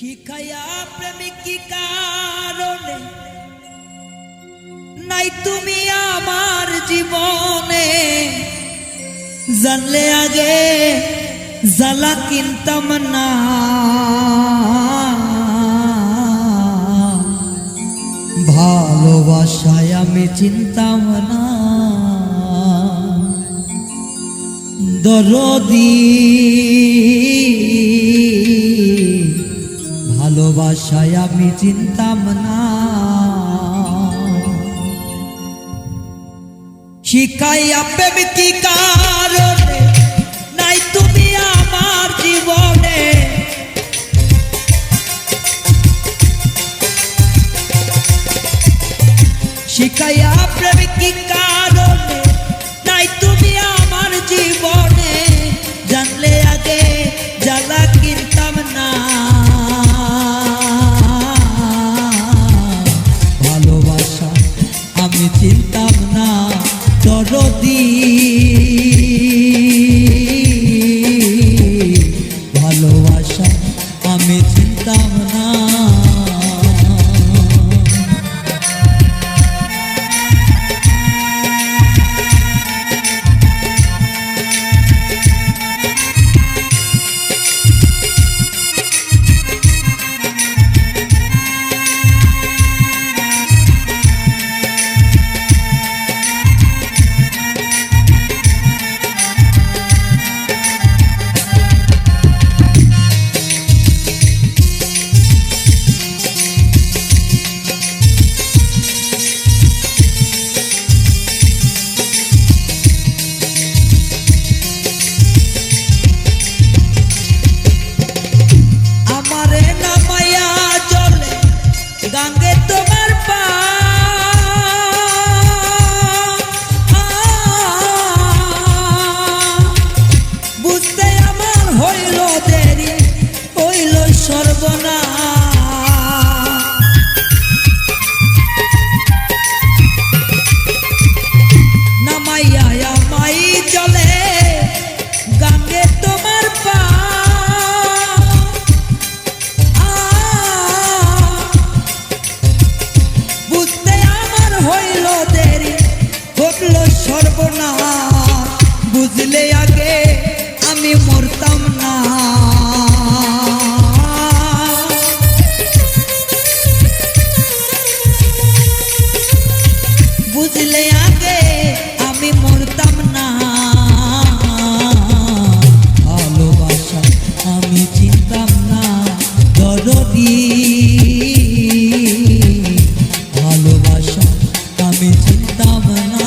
শিখায়া প্রেমিক কি কারণে নাই তুমি আমার জীবনে, জানলে আগে জ্বালা কিনতাম না। ভালোবাসায় আমি চিনতাম না, দরদি ভালোবাসায় আমি চিনতাম না। শিখাইয়া প্রেম কি কারণে নাই তুমি আমার জীবনে, শিখাইয়া প্রেম কি কারণে নাই তুমি আমার জীবনে, জানলে আগে জ্বালা কিনতাম না। ভালোবাসা আমি চিনতাম না, দরদি ভালোবাসা আমি চিনতাম না। গাঙ্গে তোমার পা বুঝতে আমার হইল দেরি, হইল সর্বনাশ। নামাইয়া আমাই চলে গাঙ্গে তোমার পা, সর্বনাশ। বুঝলে আগে আমি মরতাম না, বুঝলে আগে আমি মরতাম না। ভালোবাসা আমি চিনতাম না, দরদি ভালোবাসা আমি চিনতাম না।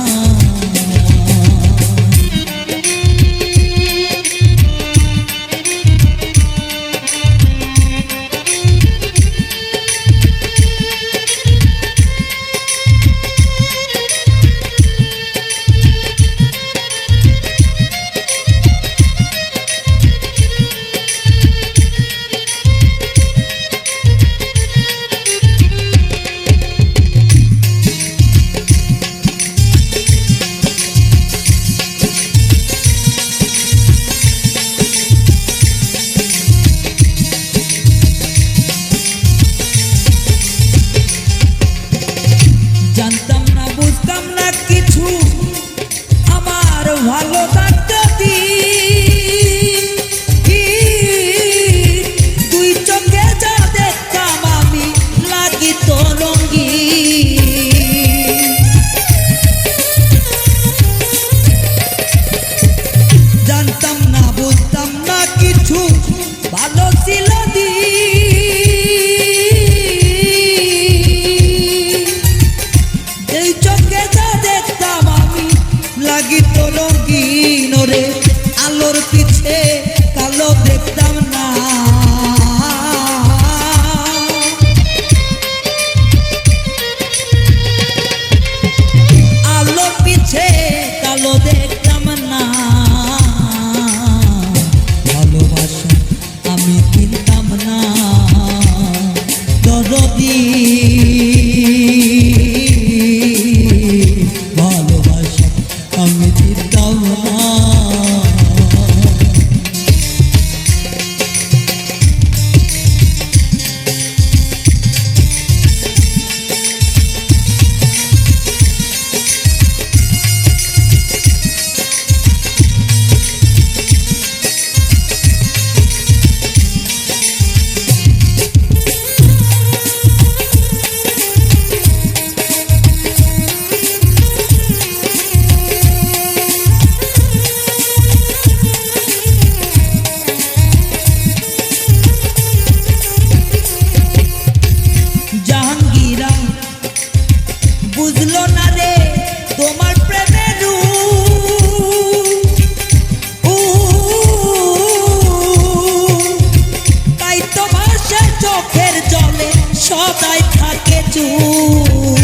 সদাই থাকে চুপ।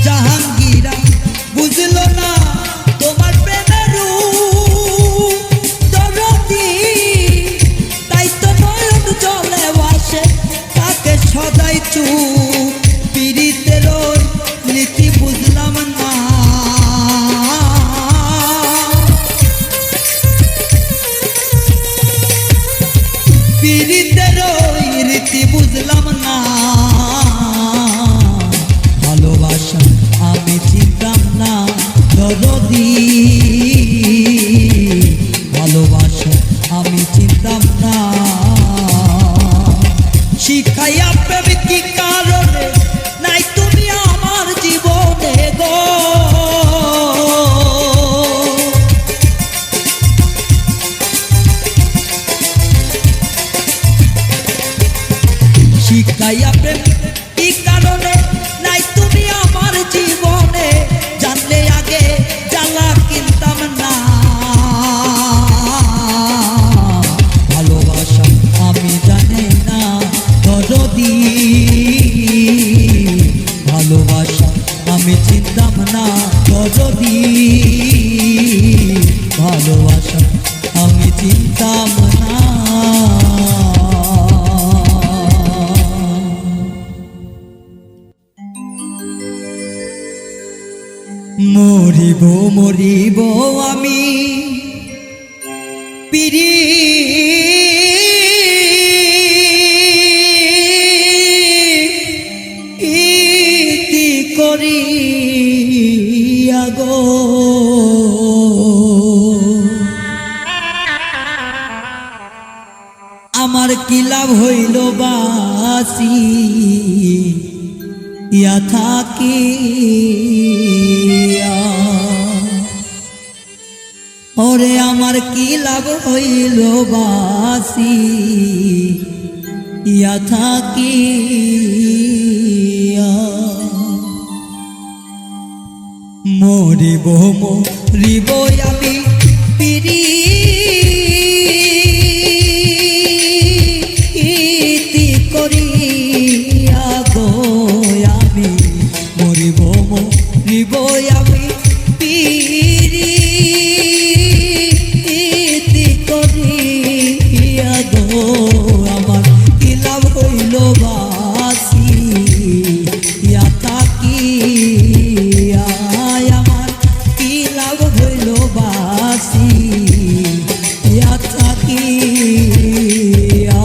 জাহাঙ্গীরা বুঝলো না তোমার প্রেমের রূপ, দরদি তাই তো নয়ন জলে ভাসে তাকে সদাই চুপ। পীড়িতের নীতি বুঝলাম না, পীড়িতের রীতি বুঝলাম না। ভালোবাসা আমি চিনতাম না দরদি, ভালোবাসা আমি চিনতাম না। শিখাইয়া প্রেম কি কারণে নাই তুমি আমার জীবনে গো, শিখাইয়া প্রেম কি কারণে নাই তুমি আমার জীবনে। জানলে আগে জ্বালা কিনতাম না, ভালোবাসা আমি জানি না দরদি, ভালোবাসা আমি চিনতাম না দরদি, ভালোবাসা আমি চিনতাম না। মরিব মরিব আমি প্রীতি করিয়া গো, আমার কি লাভ হইল বাসি ইয়া থাকিয়া, ওরে আমার কি লাভ হইল বাসি ইয়া থাকিয়া। মরিব মরিব আমি প্রীতি করিয়া গো, আমি মরিব মরিব আমি প্রীতি করিয়া গো, আমার কি লাভ হইল বাসি ইয়া থাকিয়া, আমার কি লাভ হইল বাসি ইয়া থাকিয়া।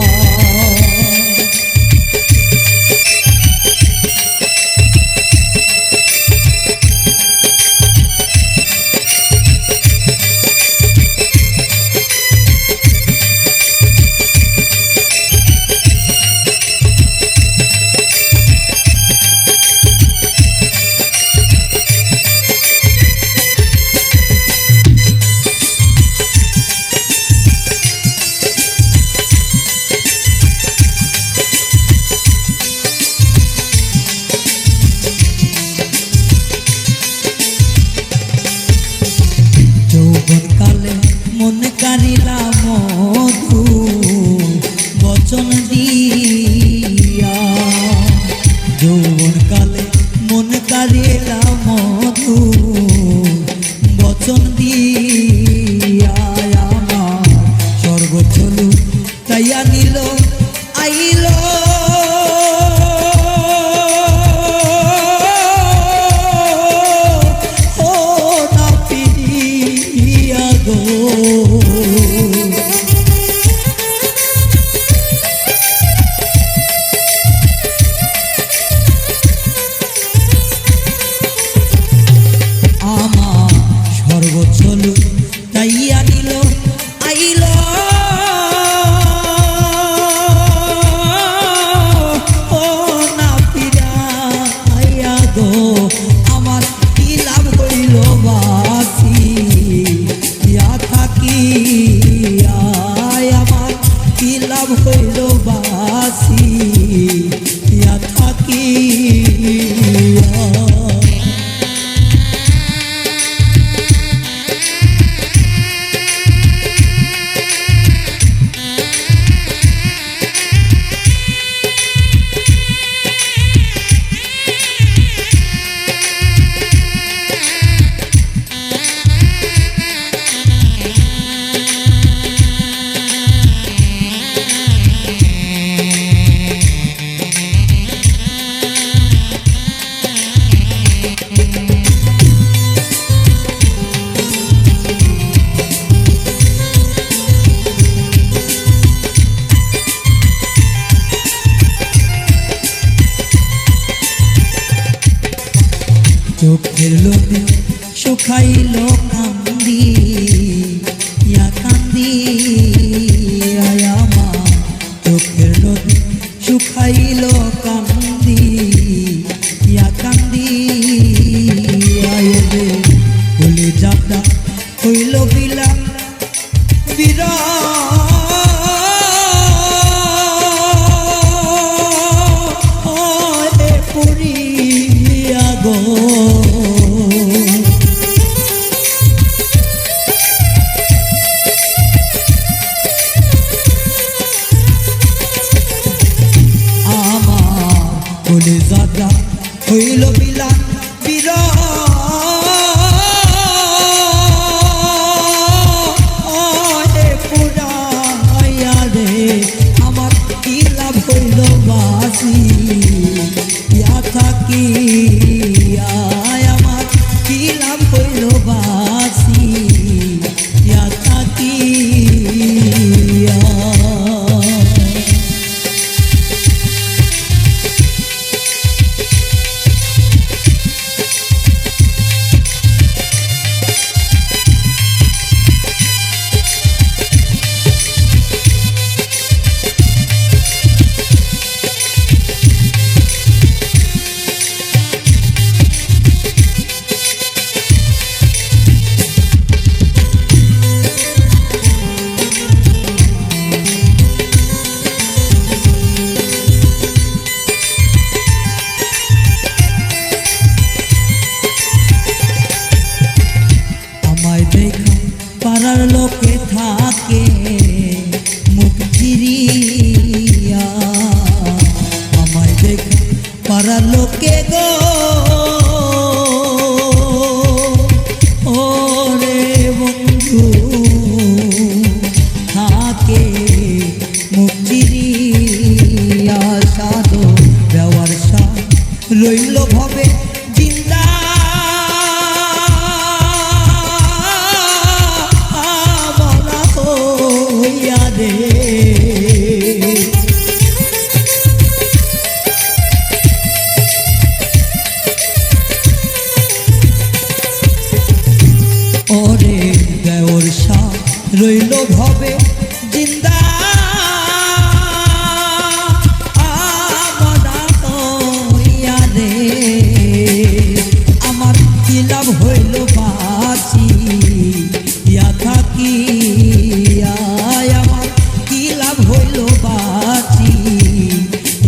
যৌবনকালে মন কারিলা মধু বচন দিয়া, যৌবনকালে মন কারিলা মধু বচন দিয়া, আমার সর্বোচ্চ তাইয়া নিল আইল আমার সর্বোচ্চ তাইয়া নিল আইল, ও না ফিরাইয়া গো, আমার কি লাভ হইল বাসি ইয়া থাকিয়া, আমার কি লাভ হইল বাসি ইয়া থাকিয়া। বিলাম বিরহে পুরিয়া গো আমার কলিজাটা হইল বিলাম বিরহে পুরাইয়া রে আমার কি লাভ হইল বাসি ইয়া থাকিয়া আমার কি লাভ হইল বাসি ইয়া থাকিয়া পাড়ার লোকে থাকে মুখ চিরিয়া আমায় দেখে পাড়ার লোকে গো ওরে বন্ধু থাকে মুখ চিরিয়া সাধু দেওয়ার সা রইল ভাবে জিন্দা ওরে দেওর সা রইল ভবে জিন্দা রে আমার কি লাভ হইল বাঁচি ইয়া থাকিয়া আমার কি লাভ হইল বাঁচি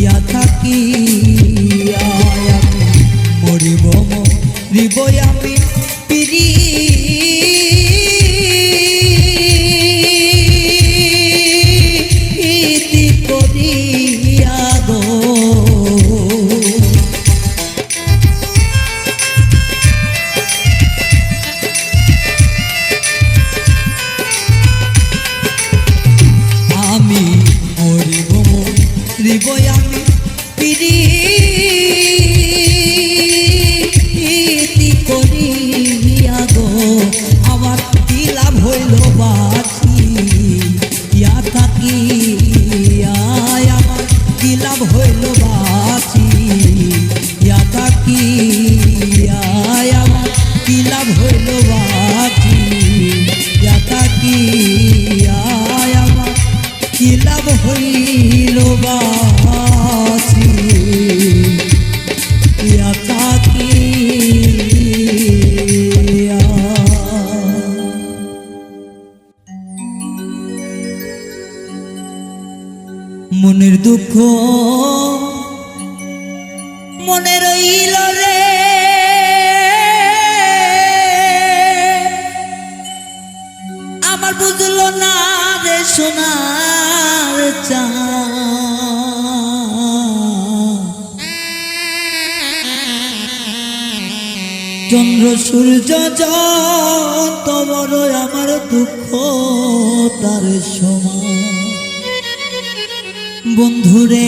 ইয়া থাকিয়া মরিব মরিব আমি প্রীতি করিয়া গো আমি মরিব মরিব আমি প্রীতি করিয়া গো আমার কি লাভ হইল বাঁচি ইয়া থাকিয়া আমার কি লাভ হইল বাঁচি ইয়া থাকিয়া আমার কি লাভ হইল বাঁচি ইয়া থাকিয়া আমার কি লাভ হইল বাঁচি ইয়া থাকিয়া মনের দুঃখ মনে রইল রে আমার বুঝলো না রে সোনার চন্দ্র সূর্য যত বড় আমার দুঃখ তার সমান বন্ধুরে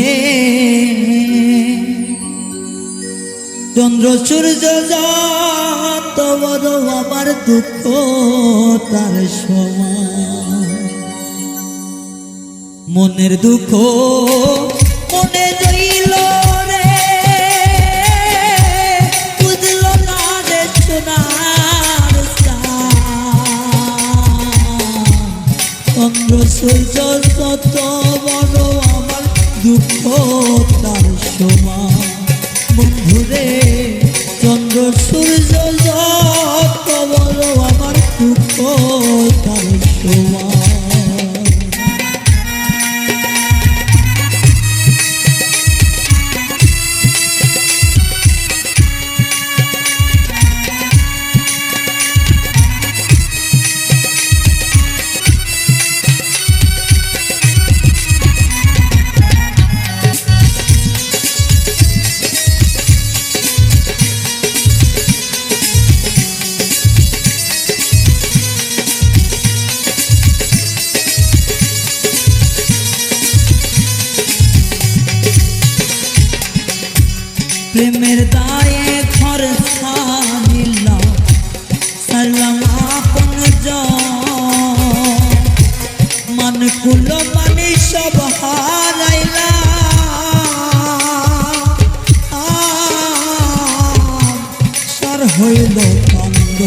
চন্দ্র সূর্য যত বড় আমার দুঃখ তার সমান মনের দুঃখ মনে রইল রে বুঝলো না রে সোনার চন্দ্র সূর্য যত বড় আমার দুঃখ তার সমান বন্ধুরে চন্দ্র সূর্য যত বড় আমার দুঃখ সমান। প্রেমের দায়ে ঘর ছাড়িলাম, সারলাম আপন মান কুল মানে সব হারাইলাম, সার হইল কান্দ।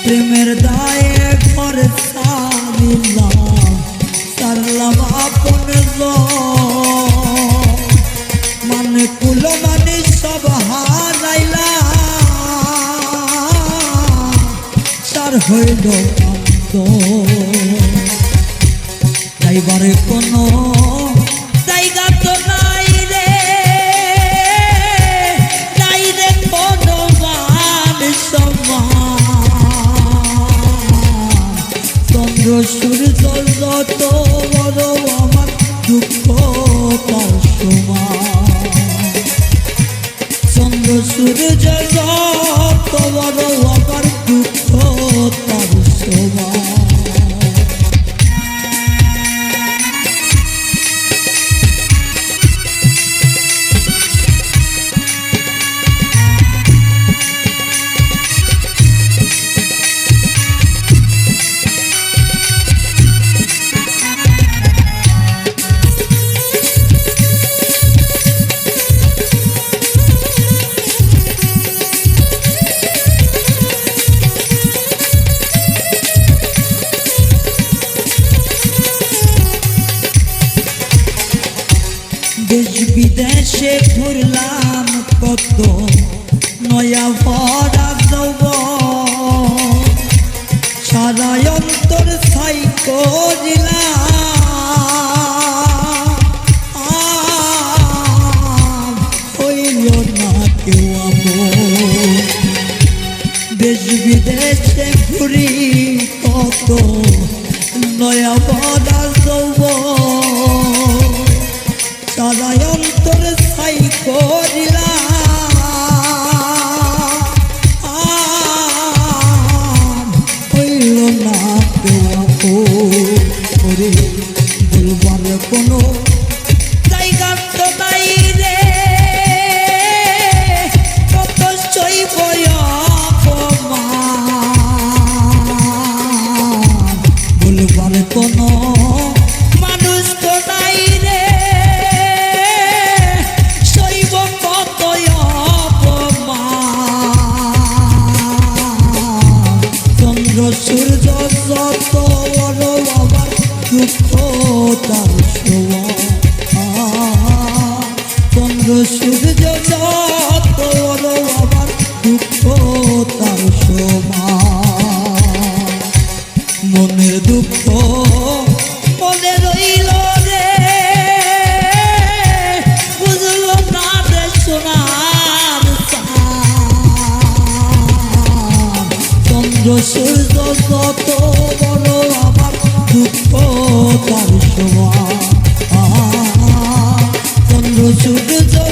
প্রেমের দায়ে ঘর ছাড়িলাম, সারলাম আপন মানে কুল মানে সব হারাইলাম, সার হইল কান্দ। যাইবারে কোনো জায়গা তো নাই রে, নাই রে কোনো মান সম্মান। চন্দ্র সূর্য যত বড় আমার দুঃখ তার সমান। চন্দ্র সূর্য যত বড় আমার দুঃখ তার সমান। দেশ বিদেশে ঘুরলাম কত, নয়া ভরা যৌবন, সারা অন্তর ছাই করিলাম, হইল না কেউ আমন। দেশ বিদেশে ঘুরি কত, নয়া ভরা যৌবন, সারা অন্তর ছাই করিলাম, হইল না করে বলবার কোনো জায়গা তো নাই রে, কত সইব অপমান। বলবার কোনো মানুষ তো নাই রে, সূর্য যত বড় আমার দুঃখ তার সমান। চন্দ্র সূর্য যত বড় আমার দুঃখ তার সমান। মনের দুঃখ মনে রইল রে, বুঝল না রে সোনার চাঁদ। চন্দ্র সূর্য যত বড় আমার দুঃখ তার সমান। চন্দ্র সূর্য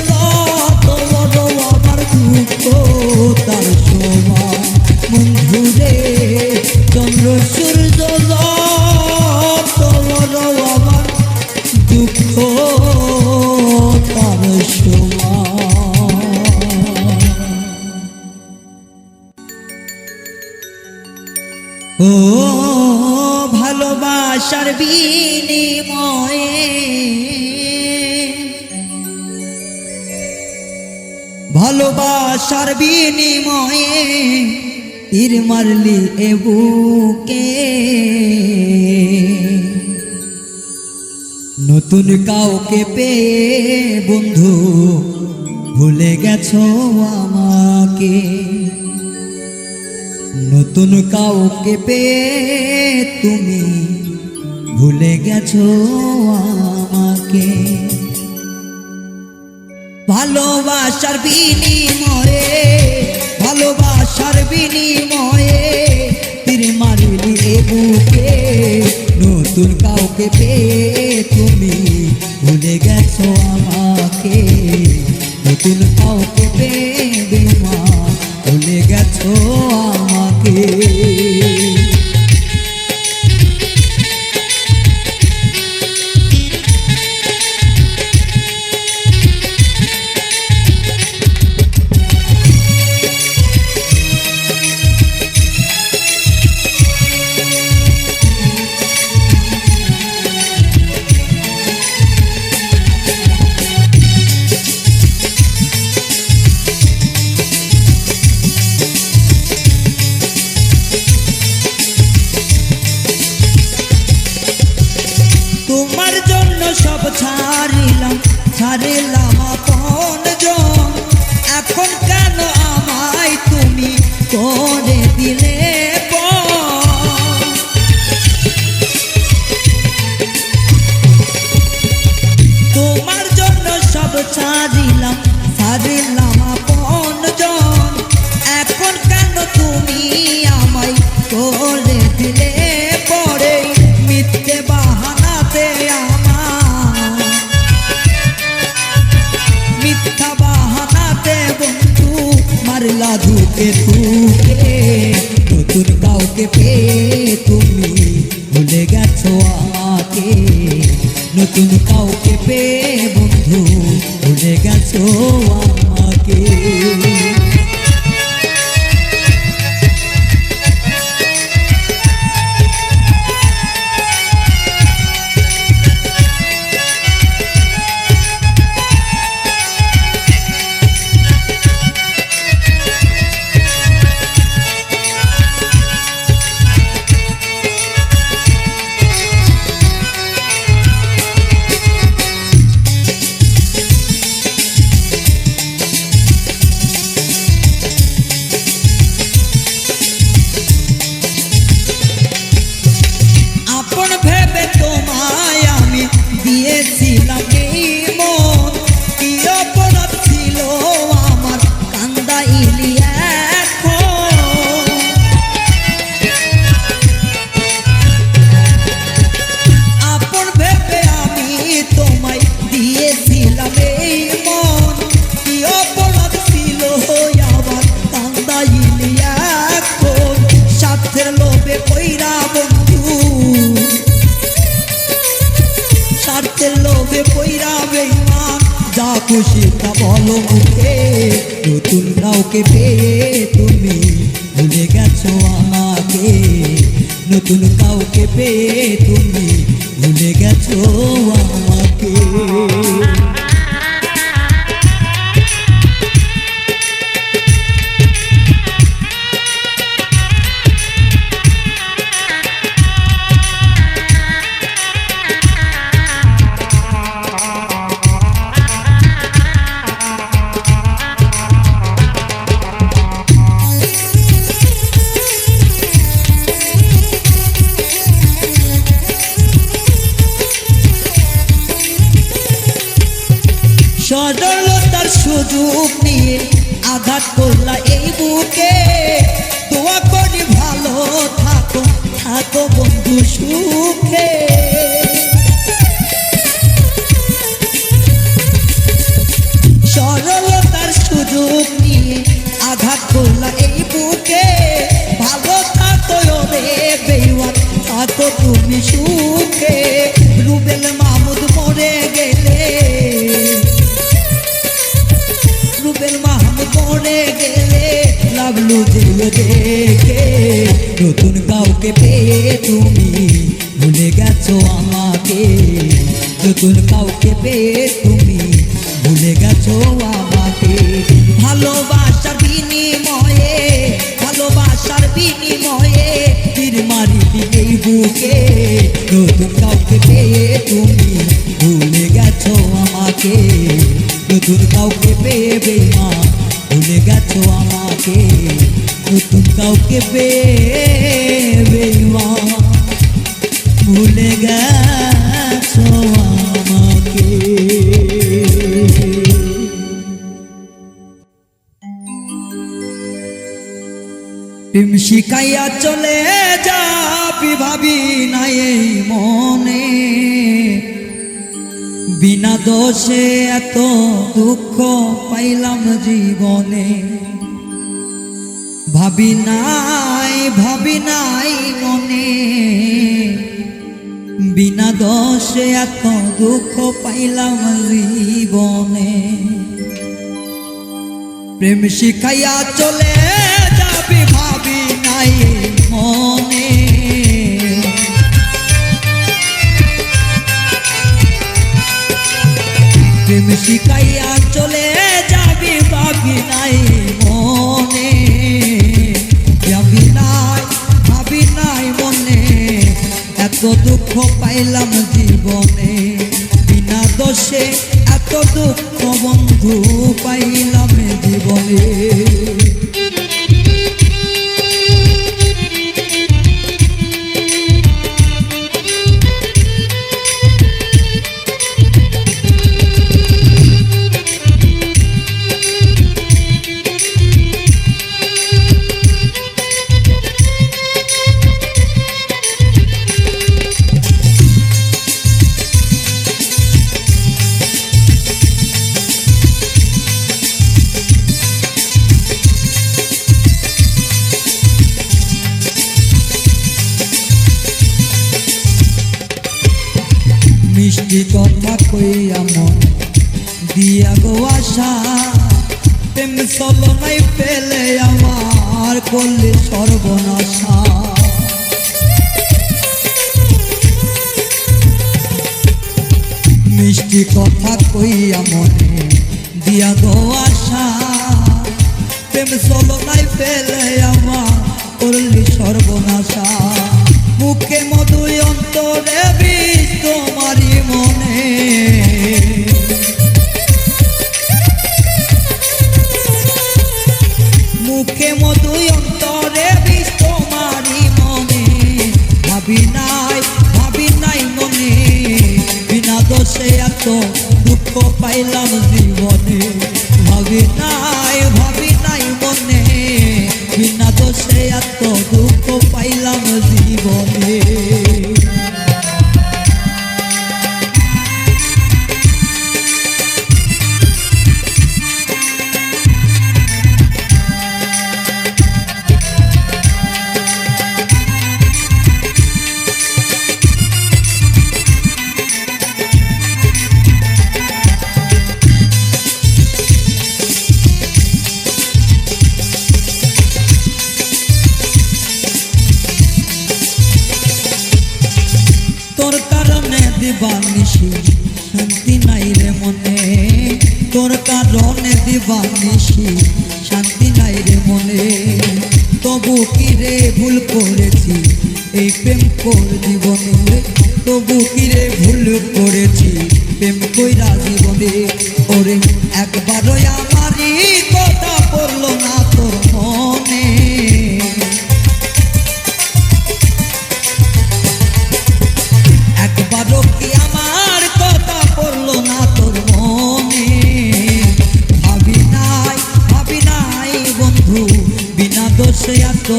যত বড় আমার দুঃখ তার সমান। বন্ধু রে চন্দ্র সূর্য যত বড় আমার দুঃখ তার সমান। ও ভালোবাসার বিনিময়ে ভালোবাসার বিনিময়ে তীর মারলি এ বুকে, নতুন কাউকে পেয়ে বন্ধু ভুলে গেছো আমাকে। নতুন কাউকে পেয়ে তুমি ভুলে গেছো আমাকে। ভালোবাসার বিনিময়ে, ভালোবাসার বিনিময়ে তীর মারলি এ বুকে। নতুন কাউকে পেয়ে তুমি ভুলে গেছো আমাকে। নতুন কাউকে পেয়ে বেঈমান ভুলে গেছো আমাকে। তোমার জন্য সব ছাড়িলাম, ছাড়িলাম আপনজন। এখন কেন আমায় তুমি করে দিলে পর? তোমার জন্য সব ছাড়িলাম, ছাড়িলাম আপনজন। এখন কেন তুমি আমায় করে দিলে পরে? মিথ্যে বাহানাতে আমার, মিথ্যা বাহানাতে বন্ধু মারলা ধুকে ধুকে। নতুন কাউকে পেয়ে তুমি ভুলে গেছো আমাকে। নতুন কাউকে পেয়ে বন্ধু ভুলে গেছো আমাকে। দিয়েছিলাম এই মন, কি অপরাধ ছিল আমার কান্দাইলি এখন। আপন ভেবে আমি তোমায় দিয়েছিলাম এই মন, কি অপরাধ ছিল আমার কান্দাইলি এখন। স্বার্থের লোভে কইরা বন্ধু, স্বার্থের লোভে পইরা বেঈমান যা খুশি তা বলো মুখে। নতুন কাউকে পেয়ে তুমি ভুলে গেছো আমাকে। নতুন কাউকে পেয়ে তুমি ভুলে গেছো আমাকে। সরলতার সুযোগ নিয়ে আঘাত করলা এই বুকে। দোয়া করি ভালো থাকো, থাকো বন্ধু সুখে। সরলতার সুযোগ নিয়ে আঘাত করলা এই বুকে। ভালো থাকো রে বেঈমান, থাকো তুমি সুখে। রুবেল মাহমুদ মরে গেলে, রুবেল মাহমুদ মরে গেলে লাভলু জেলে দেখে। নতুন কাউকে পেয়ে তুমি ভুলে গেছো আমাকে। নতুন কাউকে পেয়ে তুমি ভুলে গেছো আমাকে। ভালোবাসার বিনিময়ে, ভালোবাসার বিনিময়ে তীর মারলি এই বুকে। নতুন কাউকে পেয়ে তুমি ভুলে গেছো আমাকে। নতুন কাউকে পেয়ে বেঈমান ভুলে গেছো আমাকে। নতুন কাউকে বেঈমান ভুলে গেছো আমাকে। প্রেম শিখাইয়া চলে যাবি ভাবি নাই এই মনে, বিনা দোষে এত দুঃখ পাইলাম জীবনে। ভাবি নাই মনে, বিনা দোষে এত দুঃখ পাইলাম জীবনে। প্রেম শিখাইয়া চলে যাবি ভাবি নাই মনে, প্রেম শিখাইয়া চলে যাবি ভাবি নাই মনে। ভাবি নাই মনে, এত দুঃখ পাইলাম জীবনে। বিনা দোষে এত দুঃখ বন্ধু পাইলাম জীবনে। মিষ্টি কথা কইয়া মন দিয়া গো আশা, প্রেম চলনাই পেলে আমার করলে সর্বনাশা। মিষ্টি কথা কইয়া মনে দিয়া গো আশা, প্রেম চলনাই পেলে আমার করলে সর্বনাশা। মুখে মধু অন্তরে বিষ তোমারই মনে, মুখে মধু অন্তরে বিষ তোমারই মনে। ভাবি নাই মনে, বিনা দোষে এত দুঃখ পাইলাম জীবনে। ভাবি নাই মনে, বিনা দোষে এত দুঃখ পাইলাম জীবনে। তোর কারণে দিবানিশি শান্তি নাই রে মনে, তোর কারণে দিবানিশি শান্তি নাই রে মনে। তবু কি রে ভুল করেছি এই প্রেম কর জীবনে, তবু কি রে ভুল করেছি প্রেম কইরা জীবনে। ওরে একবারও আমারই কথা পড়লো না তোর মনে, একবারও কি আমার কথা পড়লো না তোর মনে। ভাবি নাই বন্ধু, বিনা দোষে এত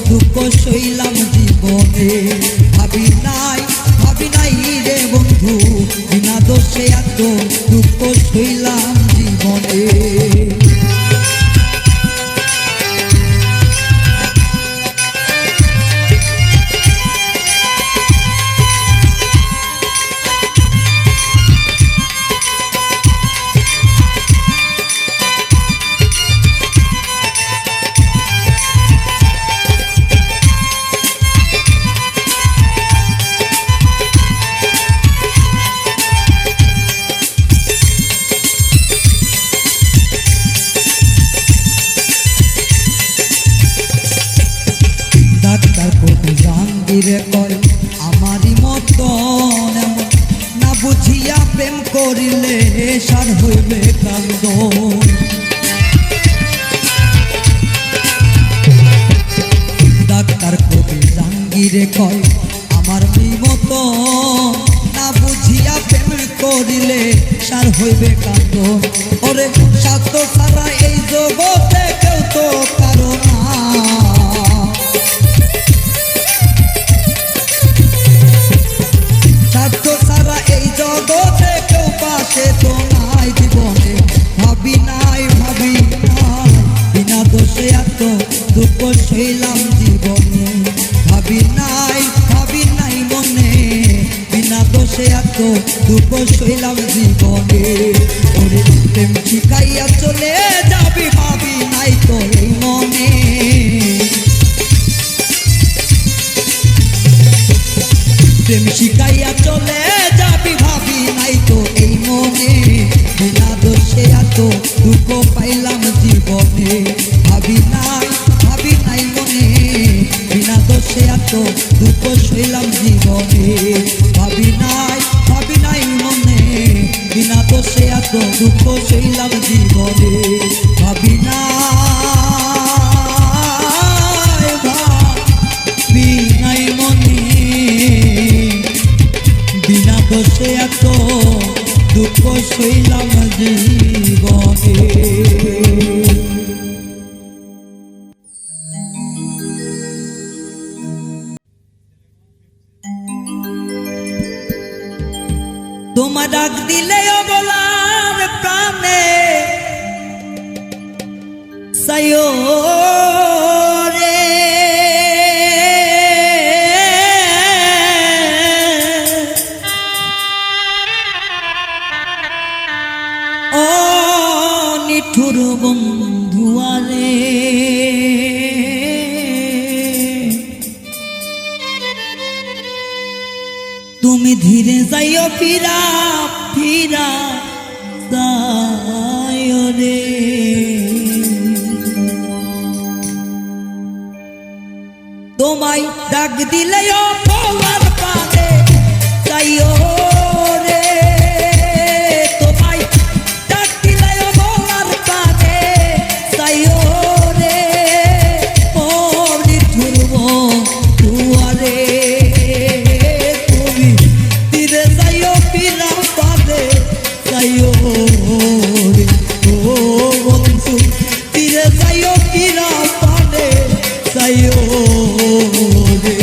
দুঃখ সইলাম জীবনে। ভাবি নাই রে বন্ধু, বিনা দোষে এত দুঃখ সইলাম জীবনে। জাহাঙ্গীরে কয় আমারই মতন এমন, না বুঝিয়া প্রেম করিলে সার হইবে কান্দন। কিরে কয় আমার মেয়ে মতো না বুঝিয়া প্রেম করিলে সার হইবে কান্দন ওরে স্বার্থ ছাড়া এই জগতে কেউ তো কারো না স্বার্থ ছাড়া এই জগতে কেউ পাশে তো নাই জীবনে ভাবি নাই বিনা দোষে এত দুঃখ সইলাম জীবনে ভাবি নাই মনে বিনা দোষে এত দুঃখ সইলাম জীবনে ওরে প্রেম শিখাইয়া চলে যাবি ভাবি নাই তো এই মনে প্রেম শিখাইয়া চলে যাবি ভাবি নাই তো এই মনে বিনা দোষে এত দুঃখ পাইলাম জীবনে ভাবি নাই মনে বিনা দোষে এত দুঃখ সইলাম জীবনে ভাবি নাই মনে বিনা দোষে এত দুঃখ সইলাম জীবনে ভাবি নাই মনে বিনা দোষে এত দুঃখ সইলাম জীবনে তোমার ডাক দিলে অবলার প্রাণে সায়ো রে ও নিঠুর বন্ধুয়ারে তুমি ধীরে যাইও ফিরা যাইও রে তোমায় ডাক দিলে অপলার পানে যাইও রে তোমায় ডাক দিলে অপলার পানে যাইও রে ও নিঠুর বন্ধুয়ারে যাইও রে ও বন্ধু তীরে যাইও কিরা পানে যাইও রে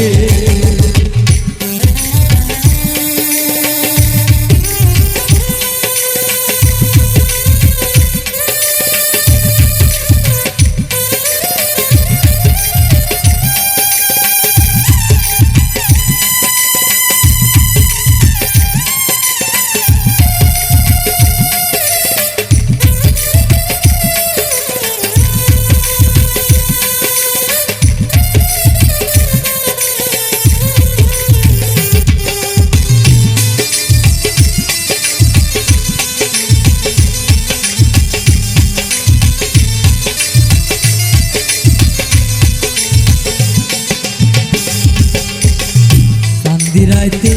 রাইতে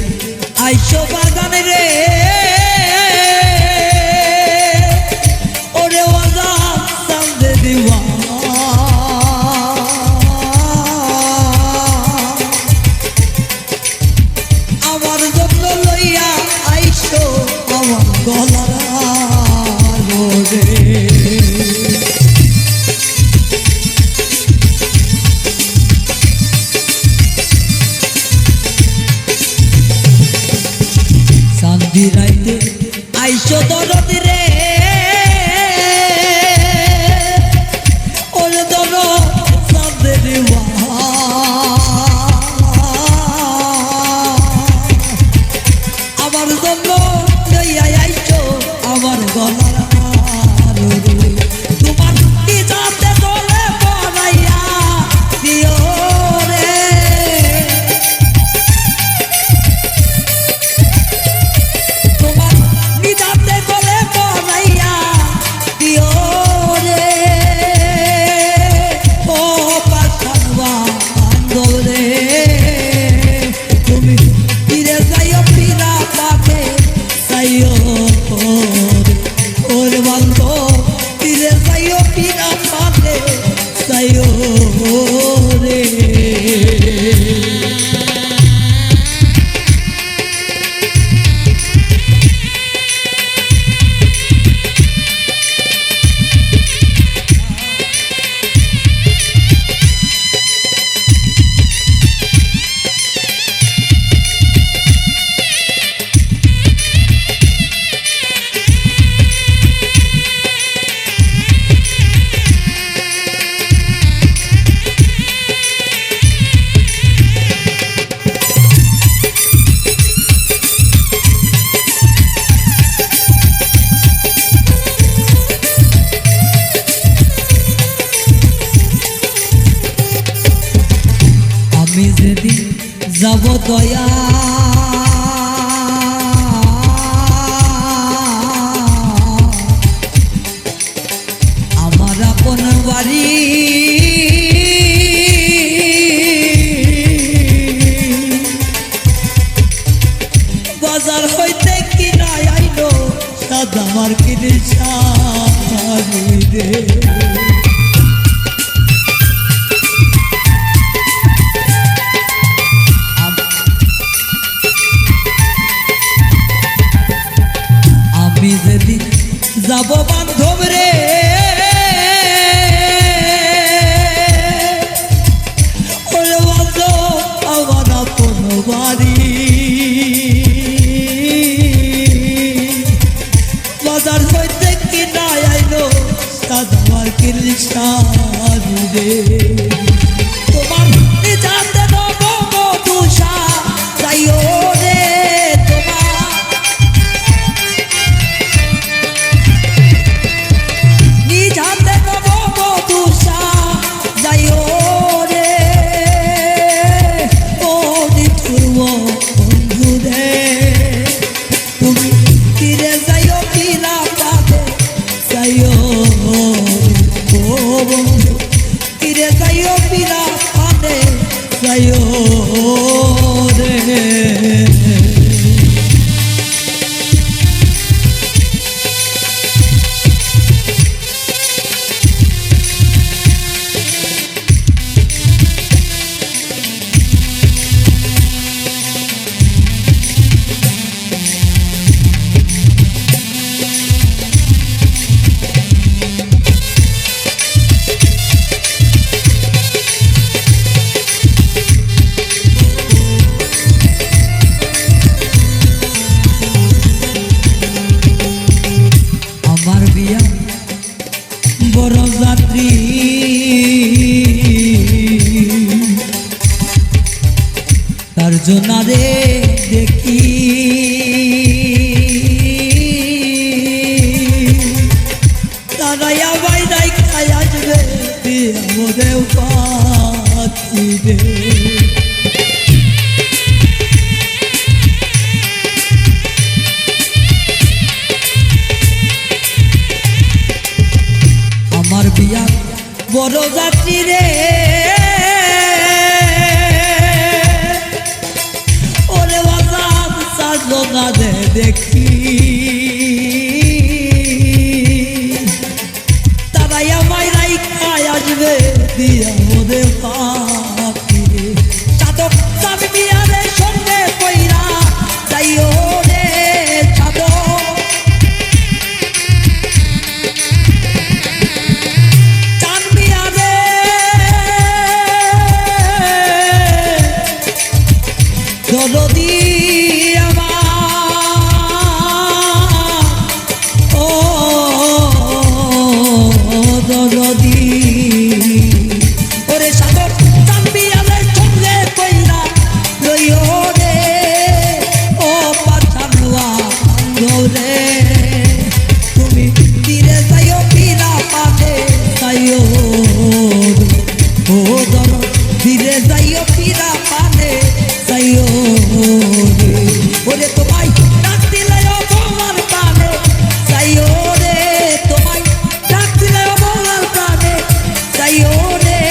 আইসো বাগানে রে ওরে ওয়াজা সামনে দিওয়া আমার জন্য লইয়া আইসো আমার গলার রে যাব দয়া আমার আপন বাড়ি বাজার হইতে কিনা আইলো সাদা মার্কেটের শাড়ি রে আমি যেদিন যাব বান্ধব রে ওরে বান্ধব আমার আপন বাড়ি বাজার হইতে কিনা আইলো সাদা মার্কেট শাড়ি রে তোমার নিজাতে নব মধুসা যাইও রে তোমার নিজাতে নব মধুসা যাইও রে ও নিঠুর বন্ধু রে তুমি ফিরে যাইও কিনা পাবে যাইও ও বন্ধু ফিরে যাইও কিনা পাবে যাইও রে আমার বিয়া বড় যাত্রী তার জন্য রে দেখি তারাইয়া বাইরাই খাই আসবে আমাদের পাখি রে আমার বিয়া বড় যাত্রী রে ওরে বাজার সাজনা দে দেখি তারাই আমায় রাই খাই আসবে দিয়া ওরে পাখি রে চাদর চাবি বিয়ারে সঙ্গে কইরা যাইও রে চাদর দরদি আমার ও দরদি ওরে সাগর চাম্বি আলে সঙ্গে কইরা লইও রে ও পাঠানুয়া রে তুমি তীরে যাইও কিনা পাবে যাইও ও দর ধীরে যাইও কিনা পাবে যাইও রে ওরে তোমায় ডাক দিলে অবলার প্রাণে যাইও রে তোমায় ডাক দিলে অবলার প্রাণে যাইও রে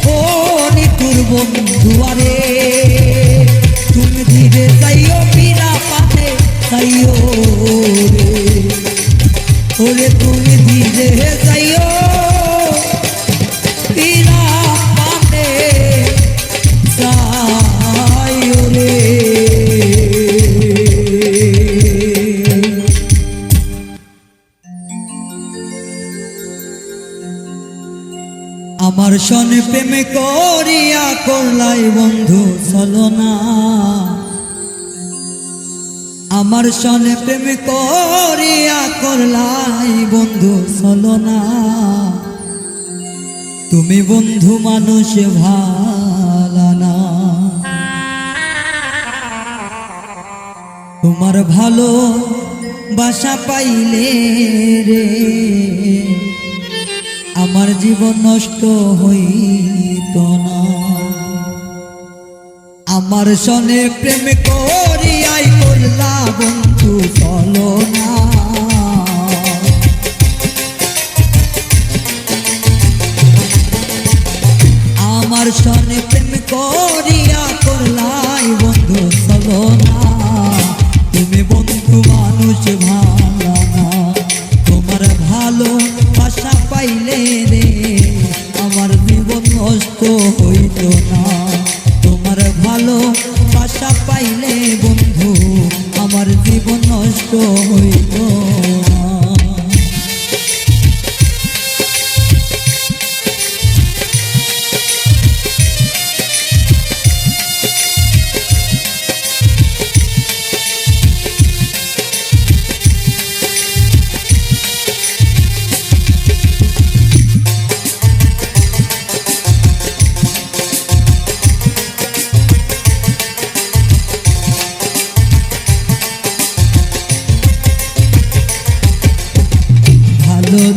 ও নিতুর বন্ধু আরে তুমি ধীরে যাইও বিনা পানে যাইও রে ওরে তুমি ধীরে যাইও বিনা পানে যাইও রে আমার সনে প্রেম করিয়া করলাই বন্ধু ছলনা আমার সনে প্রেম করিয়া করলাই বন্ধু ছলনা তুমি বন্ধু মানুষ ভালো না তোমার ভালো বাসা পাইলে রে আমার জীবন নষ্ট হইত না আমার সনে প্রেম করিয়াই করলা বন্ধু চলো না, আমার সনে প্রেম করিয়া করলাই বন্ধু চলো না। তুমি বন্ধু মানুষ ভালো না, তোমার ভালো বাসা পাইলে রে আমার জীবন নষ্ট হইত না। তোমার ভালো বাসা পাইলে বন্ধু আমার জীবন নষ্ট হইত না।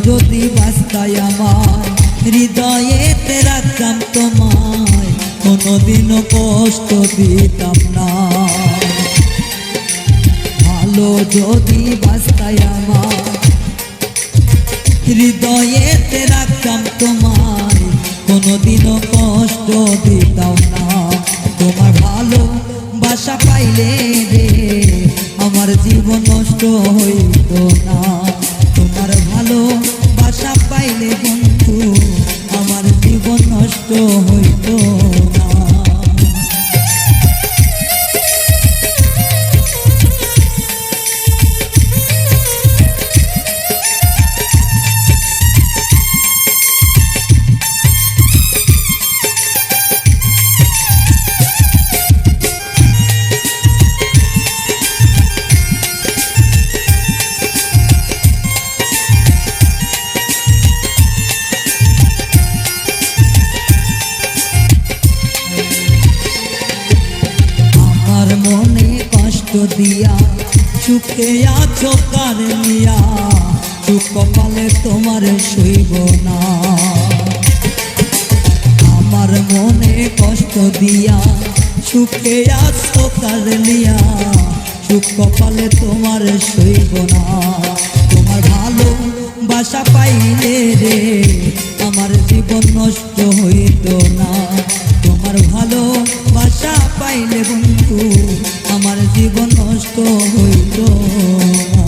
যদি বাস্তায় আমার হৃদয়েতে রাখতাম তোমায়, কোনোদিনও কষ্ট দিতাম না। ভালো যদি বাস্তায় আমার হৃদয়েতে রাখতাম তোমায়, কোনোদিনও কষ্ট দিতাম না। তোমার ভালো বাসা পাইলে রে আমার জীবন নষ্ট হইত না। তোমার ভালো বাসা পাইলে বন্ধু আমার জীবন নষ্ট হইত না। মনে কষ্ট দিয়া সুখে আছো কার নিয়া, সুখ কপালে তোমার সইব না। আমার মনে কষ্ট দিয়া সুখে আছো কার নিয়া, সুখ কপালে তোমার সইব না। তোমার ভালো বাসা পাইলে রে আমার জীবন নষ্ট হইত না। তোমার ভালো বাসা পাইলে বন্ধু আমার জীবন নষ্ট হইত না।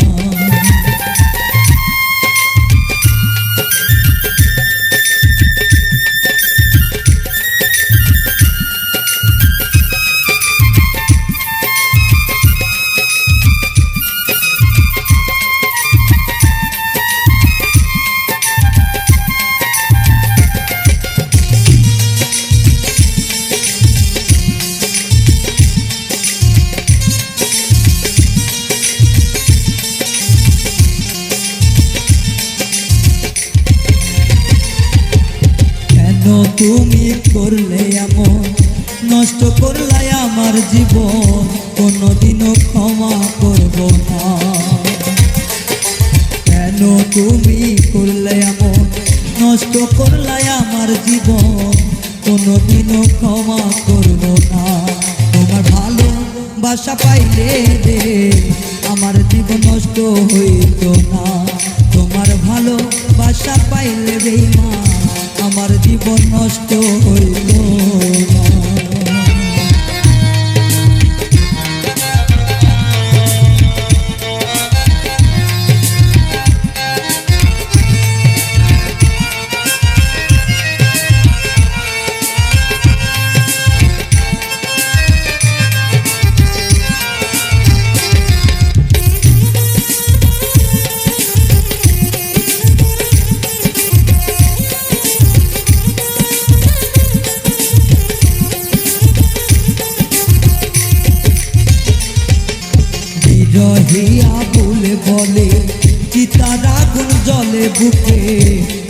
তুমি করলে এমন নষ্ট করলে আমার জীবন, কোনোদিনও ক্ষমা করব না। কেন তুমি করলে এমন নষ্ট করলে আমার জীবন, কোনোদিনও ক্ষমা করব না। তোমার ভালো বাসা পাইলে রে আমার জীবন নষ্ট হইত না। তোমার ভালো বাসা পাইলে রে মা আমার জীবন নষ্ট হইল না। রহিয়া বলে বলে চিতার আগুন জলে বুকে,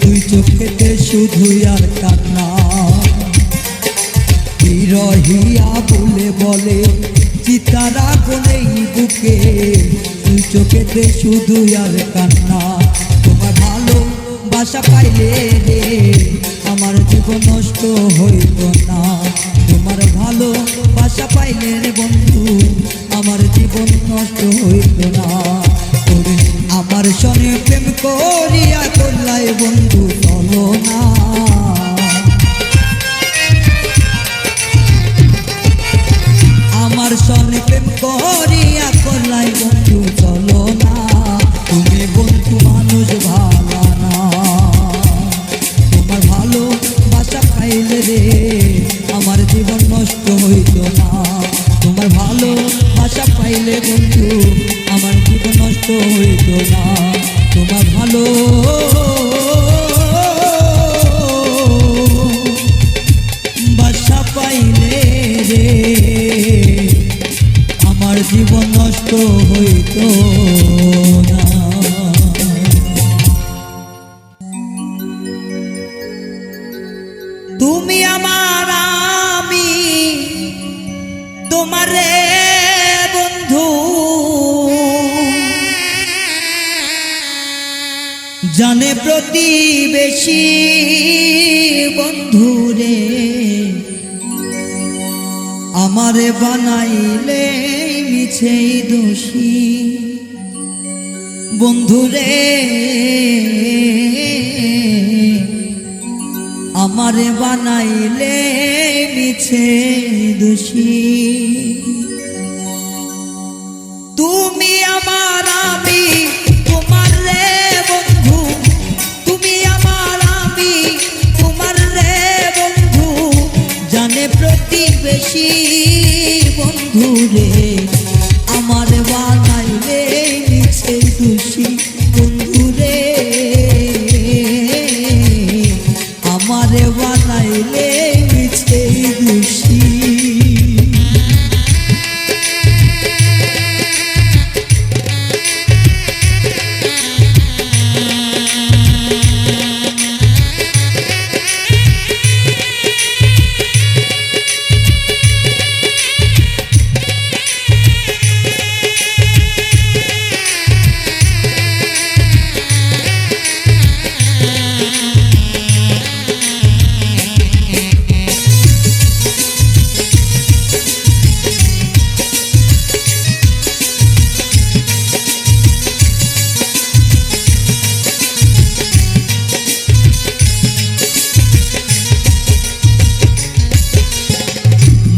তুই চোখেতে শুধু আর কান্না। রহিয়া বলে বলে চিতার আগুন এই বুকে, তুই চোখেতে শুধু আর কান্না। তোমার ভালো বাসা পাইলে রে আমার জীবন নষ্ট হইত না। তোমার ভালোবাসা পাইলে রে বন্ধু আমার জীবন নষ্ট হইত না। ওরে আমার সনে প্রেম করিয়া করলাই বন্ধু চলো না। আমার সনে প্রেম করিয়া করলাই বন্ধু চলো না। তুমি বন্ধু মানুষ ভালো না। তোমার ভালোবাসা পাইলে রে আমার জীবন নষ্ট হইত না। তোমার ভালোবাসা পাইলে বন্ধু আমার জীবন নষ্ট হইত না। তোমার ভালোবাসা পাইলে রে আমার জীবন নষ্ট হইত না। তুমি আমার আমি তোমারে বন্ধু জানে প্রতিবেশী বন্ধুরে আমারে বানাইলে মিছেই দোষী বন্ধুরে আমারে বানাইলে মিছে দোষী। তুমি আমার আমি তোমার রে বন্ধু তুমি আমার আমি তোমার রে বন্ধু জানে প্রতিবেশী বন্ধু রে আমারে বানাইলে মিছে দোষী বন্ধু রে আমারে বানাইলে মিছে দোষী।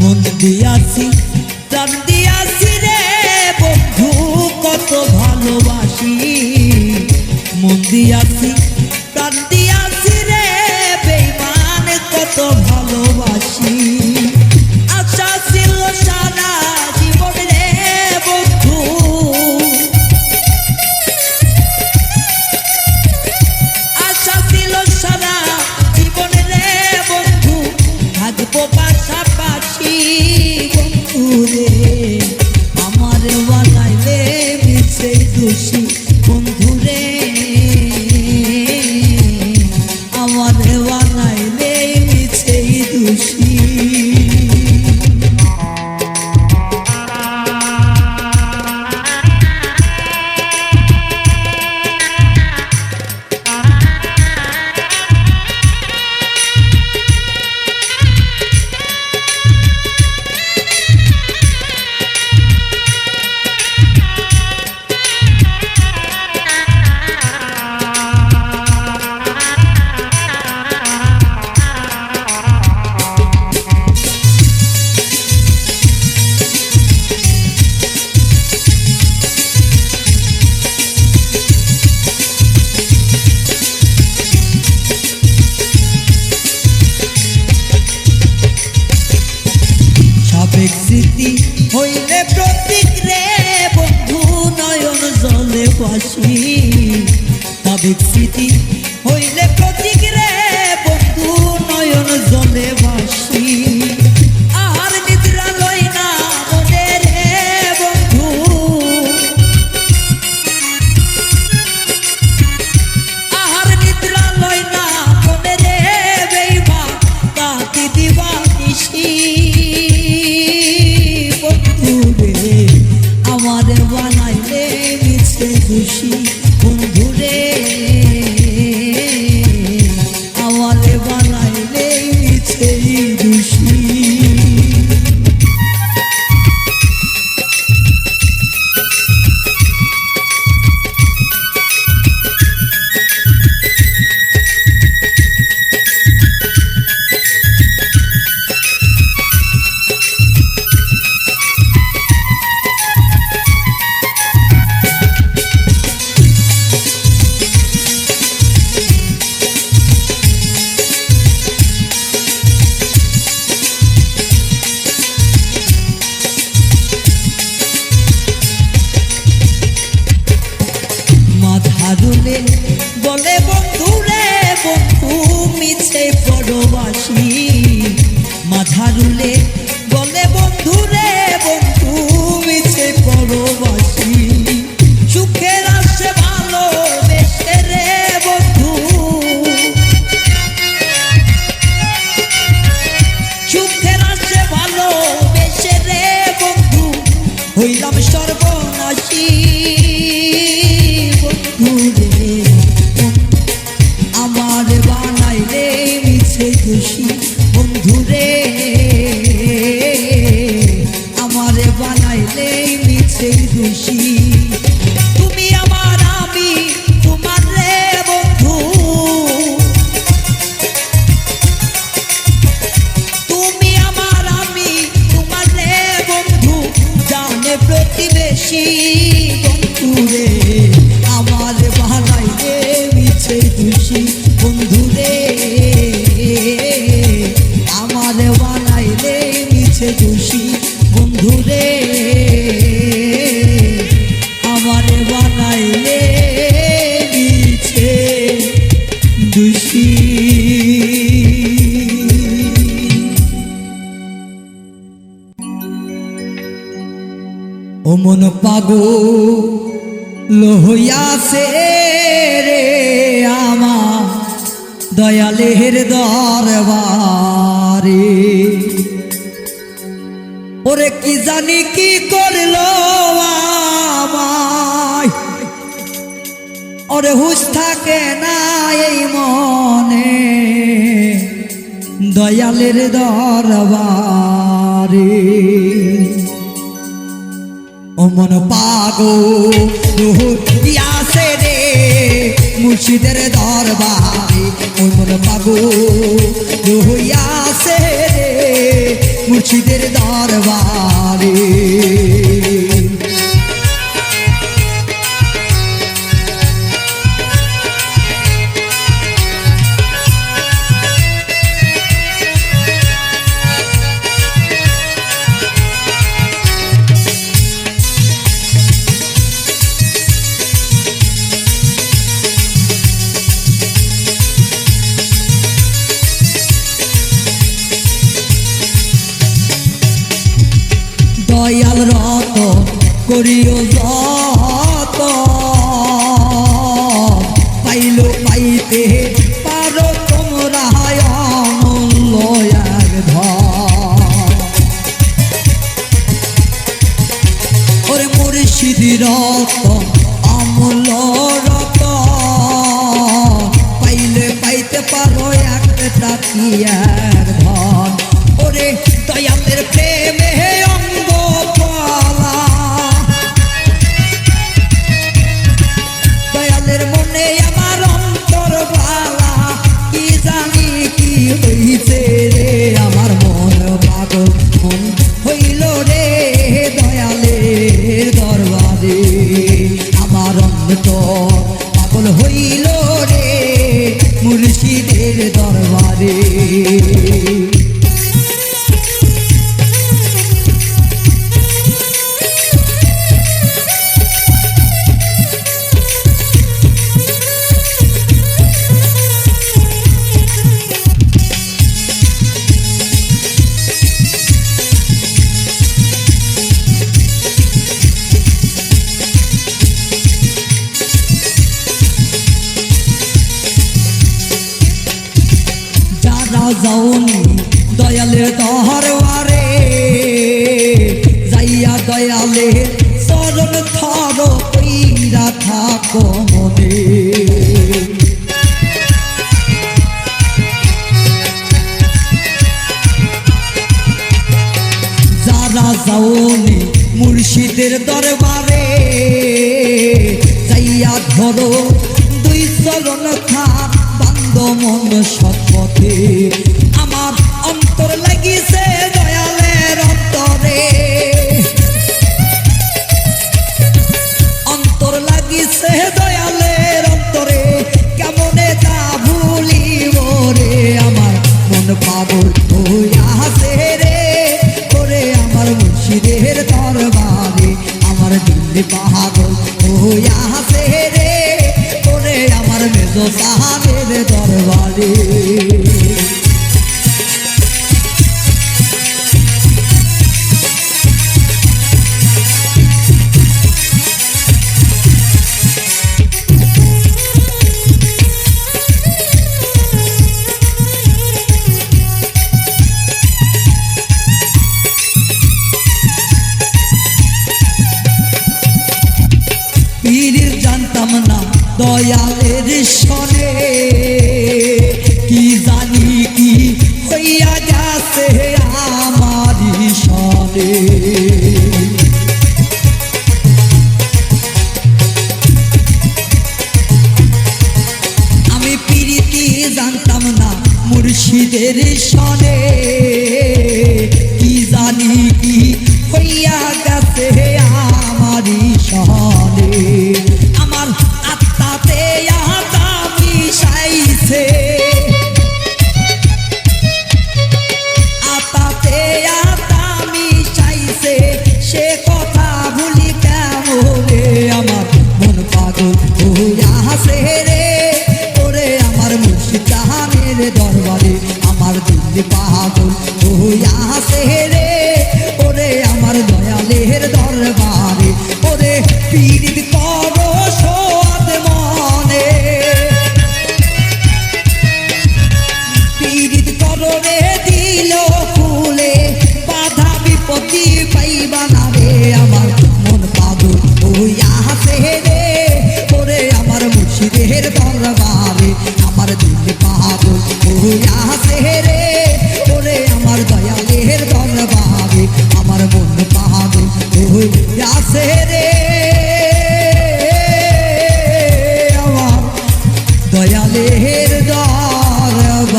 মন দিয়াছি প্রাণ দিয়াছি রে বন্ধু কত ভালোবাসি। মন দিয়াছি প্রাণ দিয়াছি রে বেঈমান কত ভালোবাসি। আশা ছিল সারা জীবন রে বন্ধু আশা ছিল সারা জীবন রে বন্ধু থাকবো পাশাপাশি বন্ধু রে আমারে বানাইলে মিছে দোষী বন্ধু রে আমারে বানাইলে মিছে দোষী। সাবেক স্মৃতি হইলে প্রতীক রে বন্ধু নয়ন জলে ভাসি। সাবেক স্মৃতি হইলে প্রতীক রে বন্ধু নয়ন জলে ভাসি। আর নিদ্রা লই না মনে রে বন্ধু আর নিদ্রা লই না মনে রে বেঈমান তাতি দিবা নিশি বন্ধু রে আমারে বানাইলে মিছে দোষী বন্ধু রে হইলাম সর্বনাশী বন্ধু রে আমার বানাইলে মিছে দোষী বন্ধু রে আমার বানাইলে মিছে দোষী তুমি আমার আমি তোমার রে বন্ধু তুমি আমার আমি তোমার রে বন্ধু জানে প্রতিবেশী বন্ধু রে আমার বানাইলে মিছে দোষী বন্ধু রে আমার বানাইলে মিছে দোষী বন্ধু রে আমার বানাইলে মিছে দোষী ও মন পাগল হইয়াছে রে আমার দয়ালের দরবারে ওরে কি জানি কি করলো আমায় ওরে হুঁশ থাকে না এই মনে দয়ালের দরবারে ও মন পাগল হইয়াছে রে মুর্শিদের দরবারে ও মন পাগল হইয়াছে রে মুর্শিদের দরবারে দয়াল রত করিও যত পাইল পাইতে পারো তোমরা অমূল্য এক ধন ওরে মুর্শিদ রত অমূল্য রত পাইলে পাইতে পারো একটা কি এক ধন ওরে দয়ালের প্রেমে দয়ালের মনে আমার অন্তর ভালা কি জানি কি হইছে রে আমার মন পাগল মন হইল রে দয়ালের দরবারে আমার অন্তর পাগল হইল রে মুর্শিদের দরবারে যাওনি দয়ালের দরবারে যাইয়া দয়ালে চরণ থর কইরা থাকো মনে যারা যাওনি মুর্শিদের দরবারে যাইয়া ধরো দুই চরণ থাক বান্ধ মন সৎপথে আমার অন্তর লাগিছে দয়ালের অন্তরে অন্তর লাগিছে দয়ালের অন্তরে কেমনে তা ভুলিব রে আমার মন পাগল হইয়াছে রে করে আমার মুর্শিদের দরবারে আমার দিল পাগল হইয়াছে রে করে আমার মেজো সাহাবের দরবারে দয়ালের সনে কি জানি কি হইয়া গেছে আমারই সনে আমি প্রীতি জানতাম না মুর্শিদের সনে কি জানি কি হইয়া গেছে আমারই সনে আমার আত্মাতে আত্মা মিশাইছে আত্মাতে আত্মা মিশাইছে সে কথা ভুলি কেমনে আমার মন পাগল হইয়াছে রে ওরে আমার মুর্শিদ জাহানের দরবারে আমার দিল পাগল হইয়াছে রে ওরে আমার দয়ালের দরবারে ওরে পীড়িত করো সোয়াদ মনে পীড়িত করো রে দিল ফুলে বাধা বিপত্তি পাইবা না রে আমার মন পাগল হইয়াছে রে ওরে আমার মুর্শিদের দরবারে আমার দিল পাগল হইয়াছে রে ওরে আমার দয়ালের দরবারে আমার মন পাগল হইয়াছে রে আমার দয়ালের দরবারে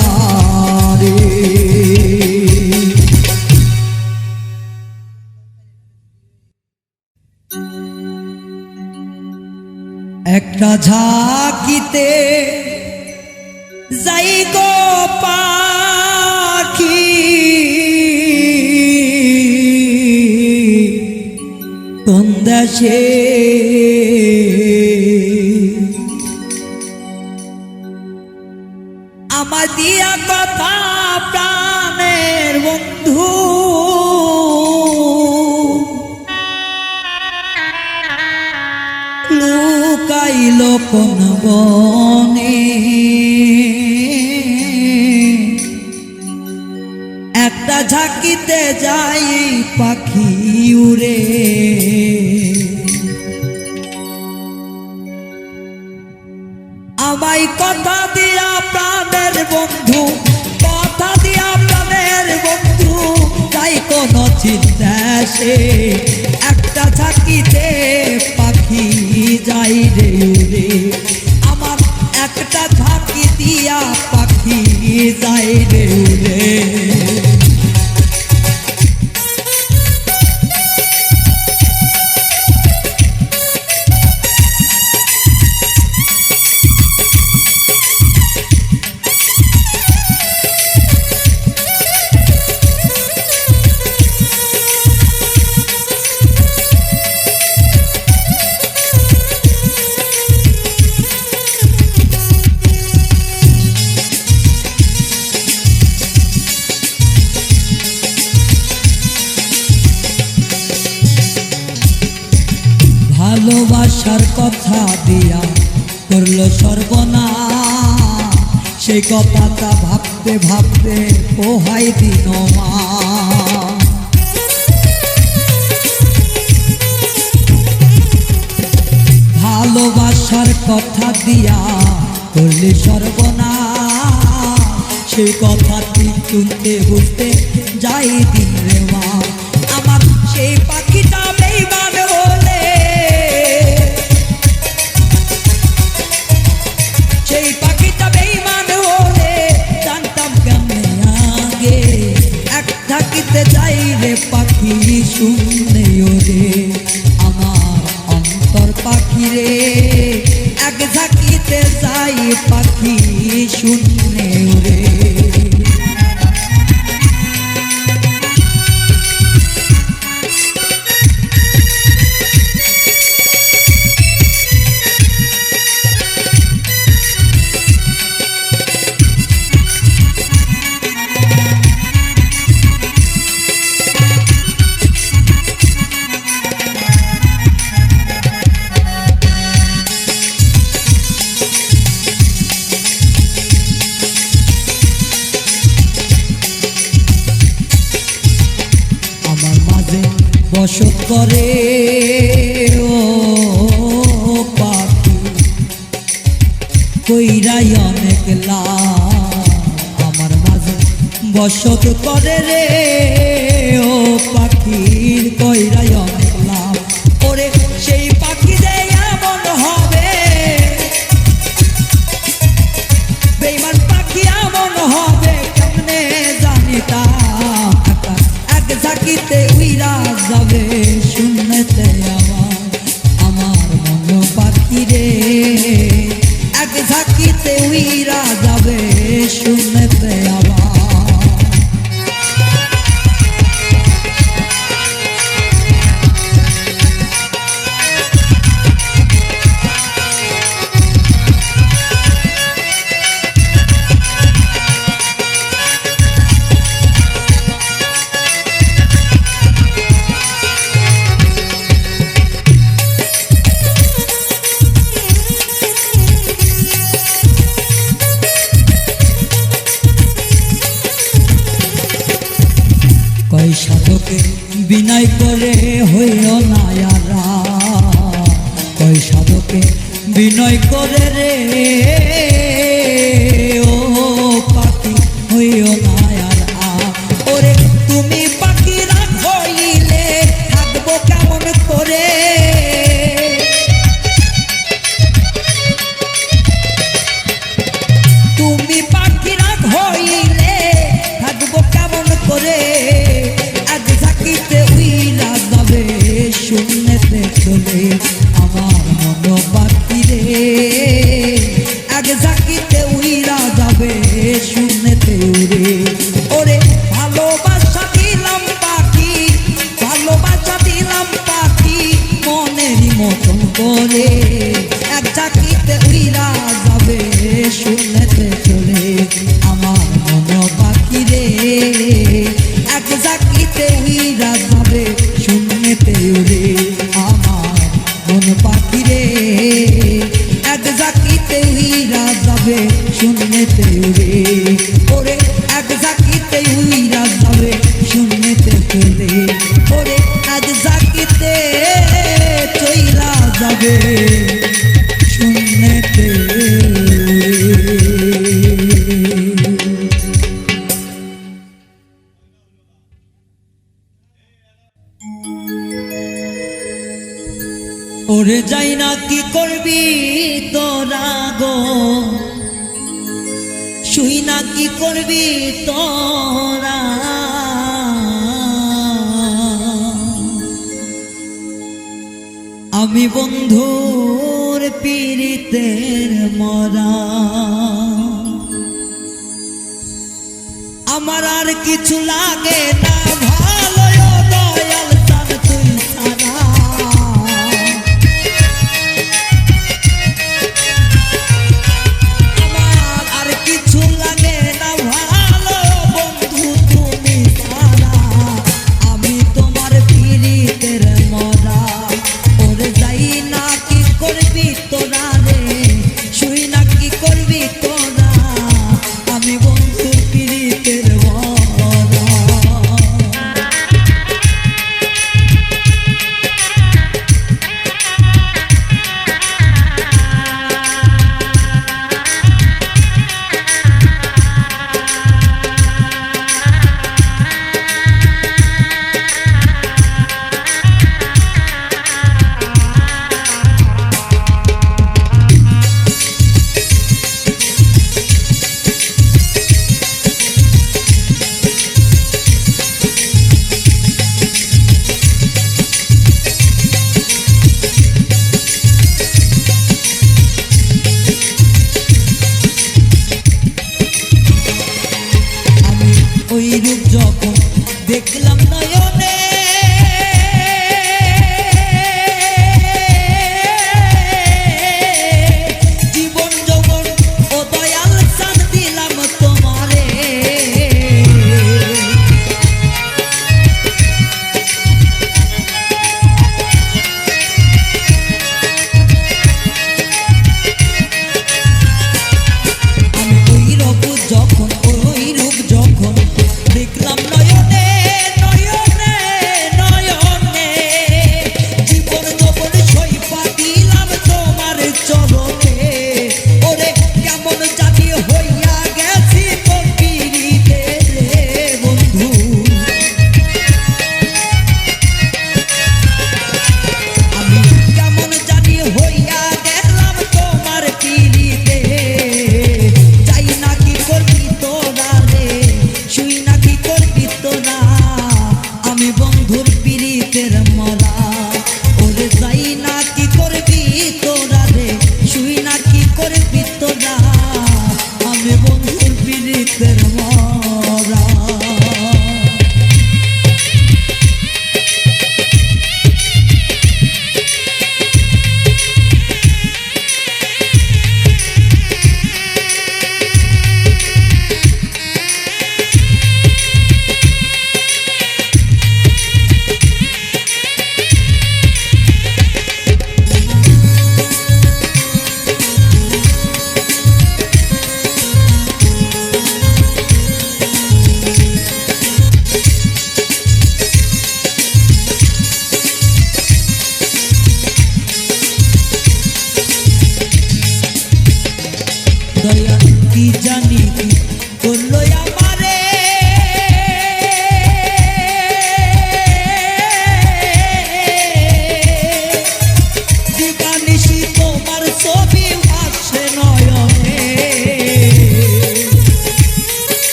একটা ঝাঁকিতে যাই গো পাখি কোন দেশে আমার দিয়া কথা প্রাণের বন্ধু লুকাইল কোন বনে একটা ঝাঁকিতে যাই পাখি উড়ে আমায় কথা দিয়া প্রাণের বন্ধু কথা দিয়া প্রাণের বন্ধু তাই কোন চিন্তা সে একটা ঝাঁকিতে পাখি যাই রে উড়ে আমার একটা ঝাঁকি দিয়া পাখি যাই রে উড়ে ভালোবাসার কথা দিয়া করলো সর্বনাশ সেই কথাটা ভাবতে ভাবতে পোহাই দিন মা ভালোবাসার কথা দিয়া করলে সর্বনাশ সেই কথাটি শুনতে বুঝতে যাই দিন রে মা আমার সেই পাখিটা বেঈমান হলে সেই পাখিটা বেঈমান হলে জানতাম কেমনে আগে এক ঝাঁকিতে যাই রে পাখি শুনে ওরে আমার অন্তর পাখি রে এক ঝাঁকিতে যাই পাখি শুনে ওরে বসত করে ও পাখি কইরাই অনেক লাভ আমার মাঝে বসত করে রে ও পাখির কইরাই অনেক লাভ ওরে সেই পাখি যে এমন হবে বেঈমান পাখি এমন হবে কেমনে জানি তা এক ঝাঁকিতে উইরা যাবে শূন্যতে আমার মন পাখি রে এক ঝাঁকিতে উইরা যাবে শূন্যতে আবার কই সাধকে বিনয় করে হইও না আরা কই সাধকে বিনয় করে রে ও পাখি হইও না আরা ওরে তুমি পাখি রাগ হইলে থাকবো কেমন করে তুমি পাখি রাগ হইলে থাকবো কেমন করে শূন্যতে চলে আমার মন পাখি রে এক ঝাঁকিতে উইরা যাবে শূন্যতে উড়ে ওরে ভালোবাসা দিলাম পাখি ভালোবাসা দিলাম পাখি মনেরই মতন করে এক ঝাঁকিতে উইরা যাবে শূন্যতে চলে আমার মন পাখি রে এক ঝাঁকিতে উইরা যাবে শূন্যতে উড়ে আমার মন পাখি রে এক ঝাঁকিতে উইরা যাবে শূন্যতে উড়ে ওরে এক ঝাঁকিতে উইরা যাবে শূন্যতে চলে ওরে এক ঝাঁকিতে চইরা যাবে শূন্যতে ওরে যাই না কি করবি তোরা গো শুই না কি করবি তোরা আমি বন্ধুর পীড়িতের মরা আমার আর কিছু লাগে না ভালো দয়াল চান তুই সারা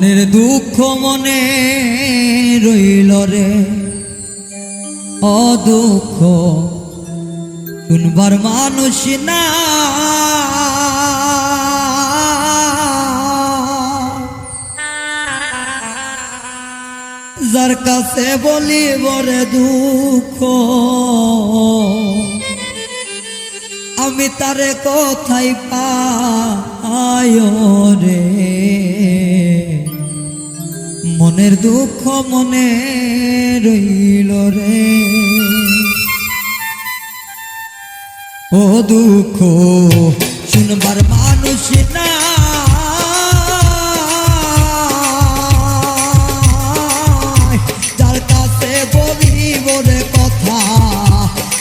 মনের দুঃখ মনে রইল রে, ও দুঃখ শুনবার মানুষ না, যার কাছে বলি বরে দুঃখ আমি তারে কোথায় পাই রে। মনের দুঃখ মনে রইল রে, ও দুঃখ শুনবার মানুষ না, যার কাছে বলিব রে কথা,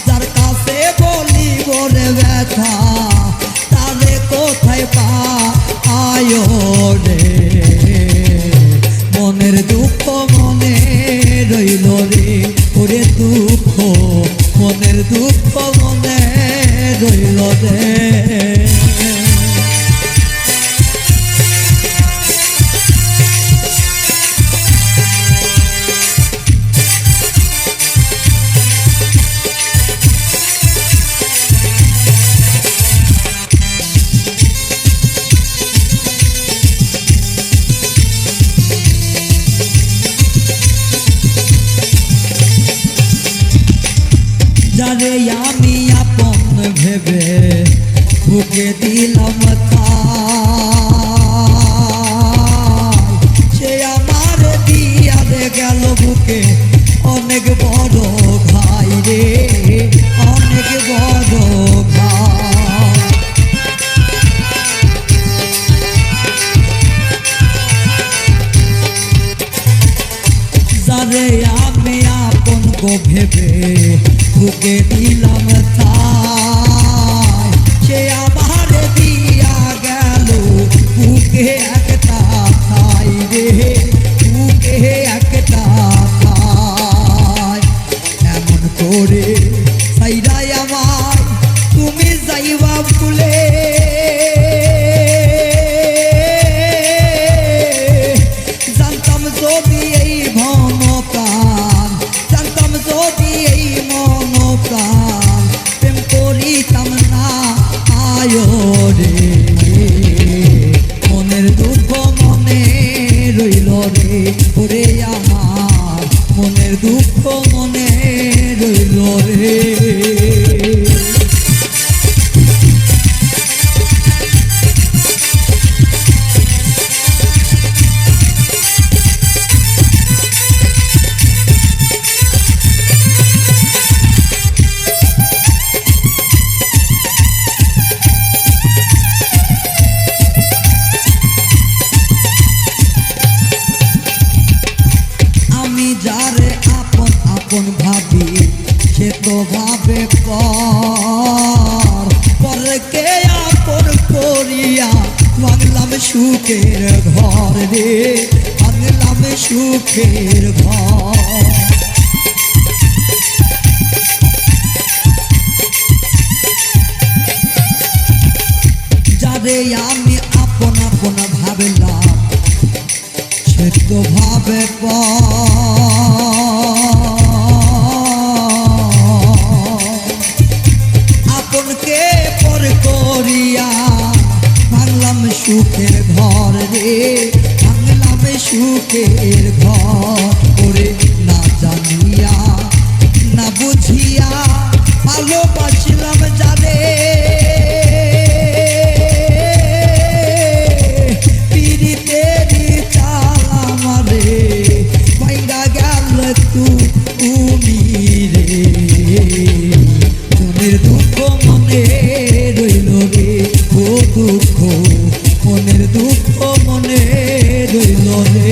যার কাছে বলিব রে ব্যথা, তারে কোথায় পাই রে। মনের দুঃখ মনে রইল রে, ওরে দুঃখ মনের দুঃখ মনে রইল রে। যারে আমি আপন ভেবে বুকে দিলাম সে আমার দিয়া রে গেল বুকে অনেক বড় ভাই রে, অনেক বড় ভাই। যারে আমি আপন গো ভেবে বুকে দিলাম সে আমার দিয়া গেল বুকে একটা ঠাই রে, বুকে একটা ঠাই। এমন করে সাইরাই আমার তুমি যাইবা ভুলে, জানতাম যদি এই ভন প্রাণ, জানতাম যদি এই মন প্রাণ প্রেম করিতাম না আয় রে। মনের দুঃখ মনে রইল রে, ওরে আমার মনের দুঃখ মনে রইল রে। যারে আপন আপন ভাবি সে তো ভাবে পরকে আপন করিয়া ভাঙলাম সুখের ঘর রে, ভাঙলাম সুখের ঘর। যারে আমি আপন আপন ভাবলাম সে তো ভাবে আপনকে পর করিয়া ভাঙলাম সুখের ঘর রে, ভাঙলাম সুখের ঘর। ওরে না জানিয়া না বুঝিয়া ভালোবাসলাম যারে, পিরিতেরি চালাম রে, ভাইরা গেল তুমি রে। মনের দুঃখ মনে রইল রে, ও দুঃখ মনের দুঃখ মনে রইল রে।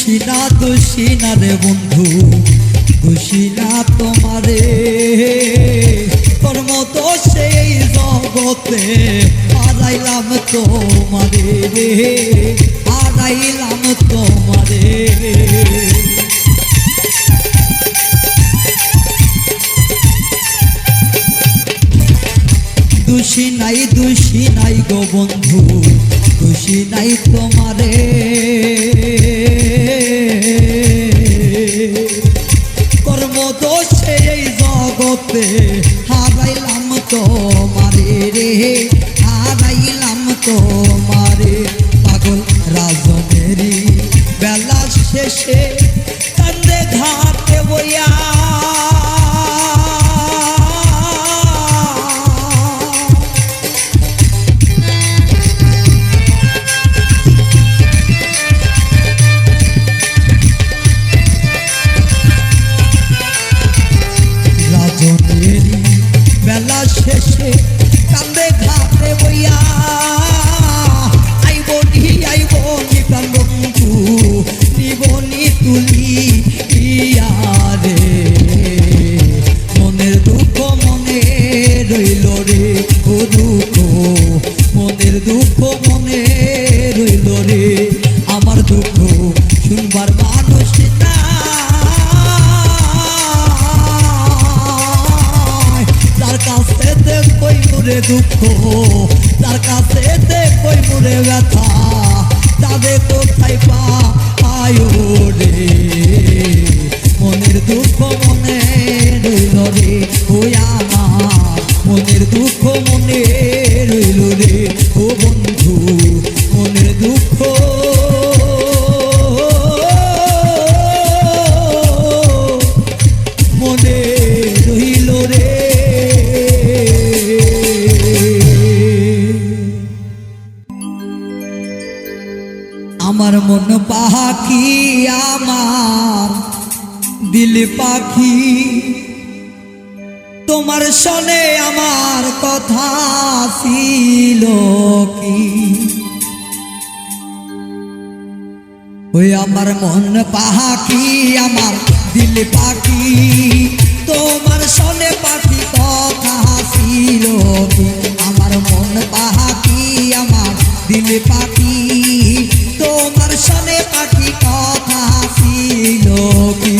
দোষী না রে বন্ধু, দোষী না তোমারে। কর্ম দোষে এই জগতে হারাইলাম তোমারে রে, হারাইলাম তোমারে। দোষী নাই গো বন্ধু, দোষী নাই তোমারে। কর্ম দোষে এই জগতে হারাইলাম তোমারে রে, হারাইলাম তোমারে। পাগল রাজনেরি বেলা শেষে কান্দে ঘাটে বইয়া, বেলা শেষে কান্দে ঘাটে বইয়া। আইব নি প্রাণ বন্ধু, নিবনি তুলি রে। মনের দুঃখ মনে রইল রে, ও দুঃখ মনের দুঃখ মনে রইল রে। আমার দুঃখ শুনবার মানুষ না, তার কাছে কই মুরে দুঃখ, তার কাছে কই মুরে ব্যথা, যাবে কোথায় পায় রে। মনের দুঃখ মনে রইল রে, ওই আমার মনের দুঃখ মনে রইল রে। ও বন্ধু মনের দুঃখ মনে রইল রে। আমার মন পাখি, আমার দিল পাখি, তোমার শোনে আমার কথা ছিল কি। ওই আমার মন পাখি, আমার দিল পাখি, তোমার শোনে পাখি কথা ছিল কি। আমার মন পাখি, আমার দিল পাখি, তোমার শোনে পাখি কথা ছিল কি।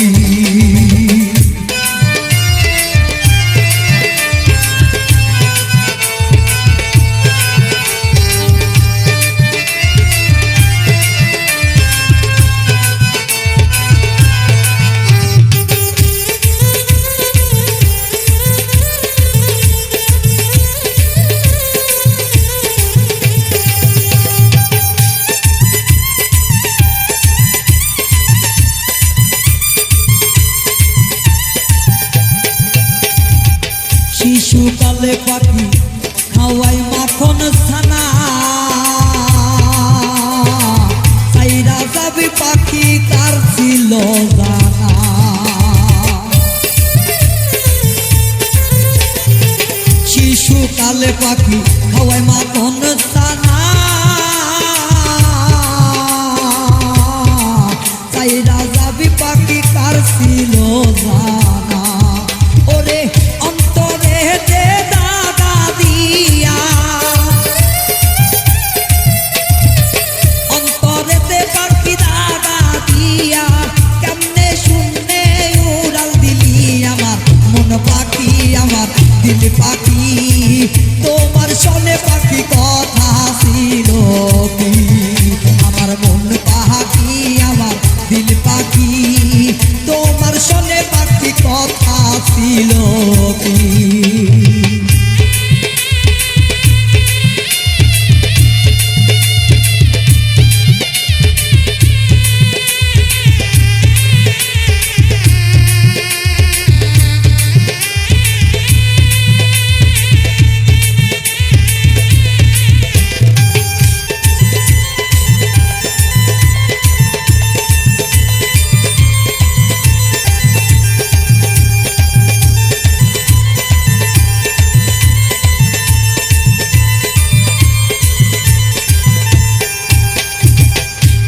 শিশুকালে পাখি খাওয়াই মাখন ছানা, চাইরা যাবি পাখি কার ছিল জানা। শিশুকালে পাখি খাওয়াই মাখন ছানা, চাইরা যাবি পাখি কার ছিল জানা। ওরে অন্তরে দে দাদা দিয়া, অন্তরে দে পাখি দাদা দিয়া, কেমনে শুনে উড়াল দিলি আমার মন পাখি, আমার দিল পাখি, তোমার শোনে পাখি কথা ছিল কি। আমার মন পাখি, আমার দিল পাখি, তোমার শোনে পাখি কথা ছিল কি।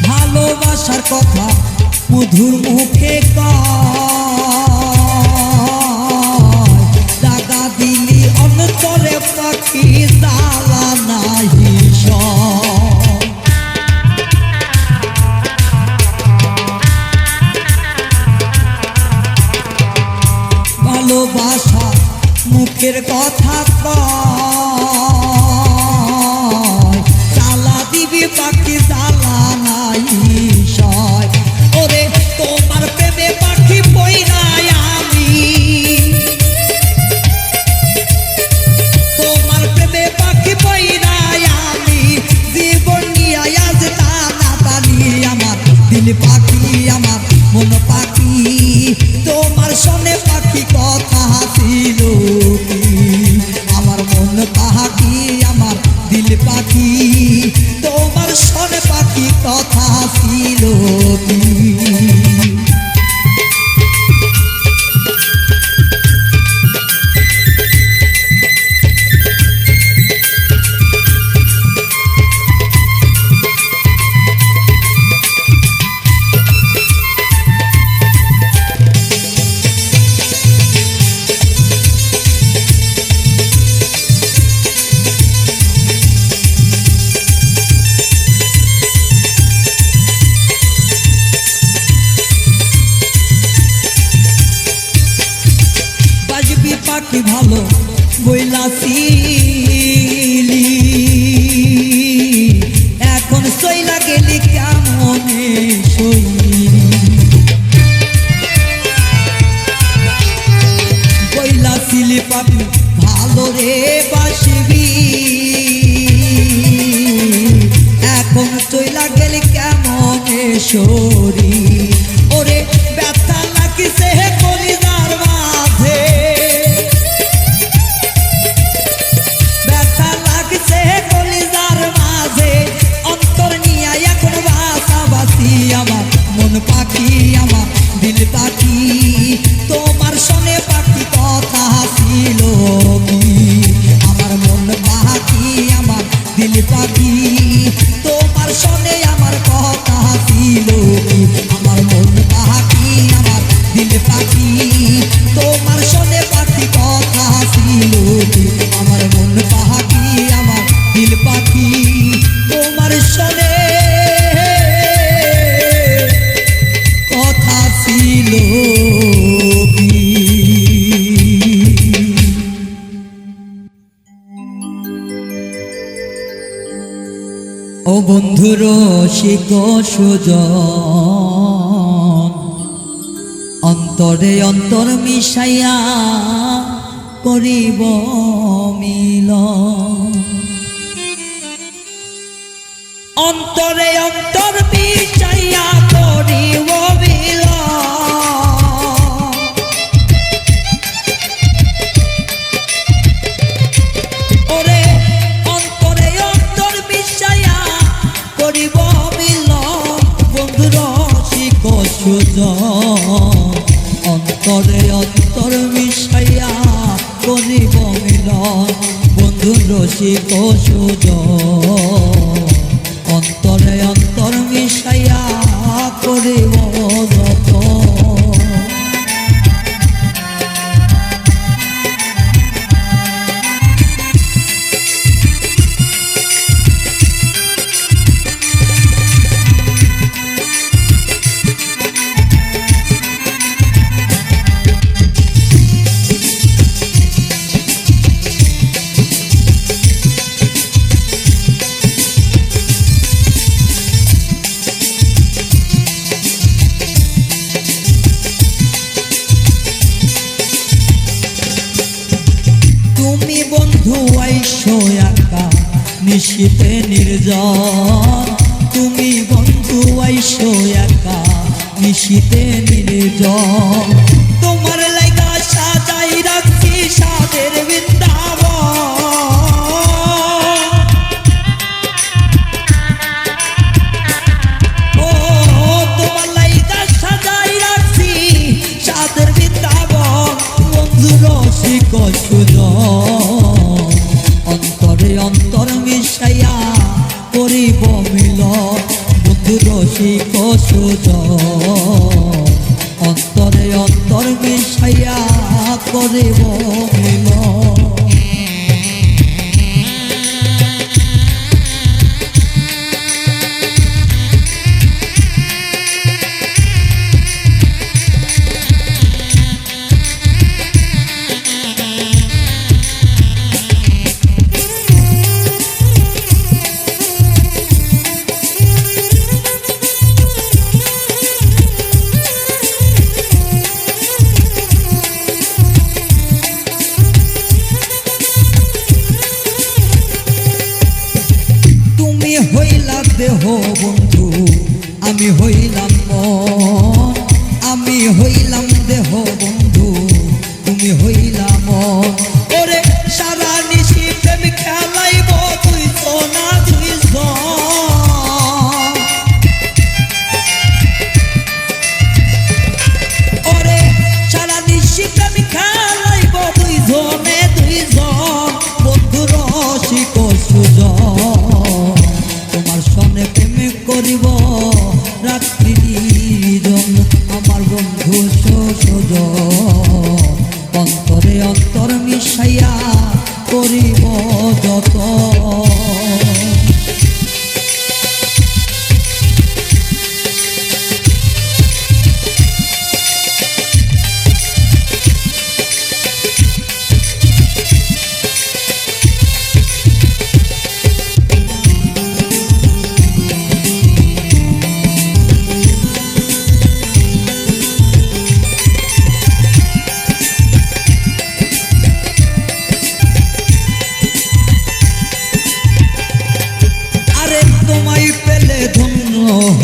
ভালোবাসার কথা মধুর মুখে দাগা দিলি অন্তরে পাখি জ্বালা নাহি ভালোবাসা মুখের কথা জ্বালা দিবি পাখি জ্বালা নাই সয় ওরে তোমার প্রেমে পাখি পইরাই আমি তোমার প্রেমে পাখি পইরাই আমি জীবন নিয়ে আজ টানা টানি আমার দিল পাখি আমার মন পাখি তোমার সনে পাখি কথা ছিল আমার মন পাখি আমার দিল পাখি তোমার সনে পাখি কথা ছিল পাখি ভালো বইলাছিলি এখন সইলা গেলি কেমনে সইলি বইলাছিলি পাখি ভালো রে বাসবি এখন সইলা গেলি কেমনে সরি ওরে ব্যথা লাগিছে কলিজার মাঝে আমার মন পাখি আমার দিল পাখি তোমার সনে পাখি কথা ছিল আমার মন পাখি আমার দিল পাখি তোমার সনে আমার কথা ছিল আমার মন পাখি আমার দিল পাখি তোমার সনে পাখি কথা ছিল আমার মন পাখি আমার দিল পাখি তোমার সনে ও বন্ধুর শিক সুজন অন্তরে অন্তর মিশাইয়া করিব মিলন অন্তরে অন্তর মিশাইয়া করিব অন্তরে অন্তর মিশাইয়া করিব মিলন বন্ধু রসিক সুজন অন্তরে অন্তর মিশাইয়া করিব যতন বন্ধু আইসো একা নিশীতে নির্জন তুমি বন্ধু আইসো একা নিশীতে নির্জন তোমার লাগা সাজাই রাখছি সাদের বৃন্দাবন ও তোমার লাগা সাজাই রাখছি সাদের বৃন্দাবন বন্ধু রসিক সুজন অন্তরে অন্তর মিশাইয়া করিব মিলন বন্ধু রসিক সুজন অন্তরে অন্তর মিশাইয়া করিব মিলন। দেহ বন্ধু আমি হইলাম মন, আমি হইলাম দেহ বন্ধু তুমি হইলাম মন। ওরে সারা নিশি প্রেম খেলাইব দুইজন না দুইজন, ওরে সারা নিশি প্রেম খেলাইব দুইজনে দুইজন বন্ধু রসিক সুজন তোমার সনে প্রেম করিব রাত্রি নিজন আমার বন্ধু সুজন অন্তরে অন্তর মিশাইয়া করিব যত।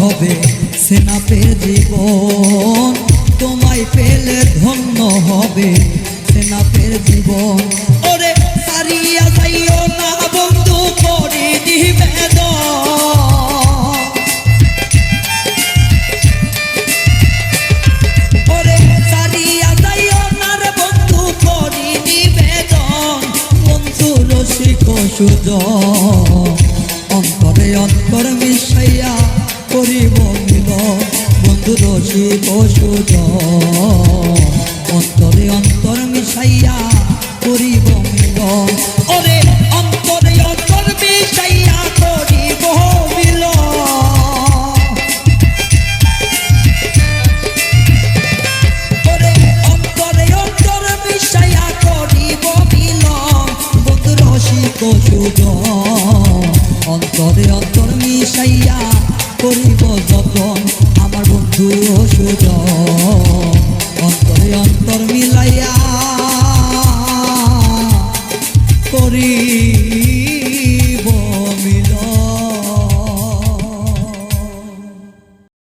হবে সেনাপে জীবন তোমায় পেলে ধন্য হবে সেনাপের জীবন। ওরে সারিয়া যাইও না বন্ধু করে নিবেদন, ওরে সারিয়া যাইও না রে বন্ধু করে নিবেদন বন্ধু রসিক সুজন অন্তরে অন্তর মিশাইয়া করিব মিলন বন্ধু রসিক সুজন অন্তরে অন্তর মিশাইয়া করিব মিলন। ওরে অন্তরে অন্তর মিশাইয়া করিব মিলন, ওরে অন্তরে অন্তর মিশাইয়া করিব মিলন বন্ধু রসিক সুজন অন্তরে অন্তর মিশাইয়া করিব যতন আমার বন্ধু সুজন।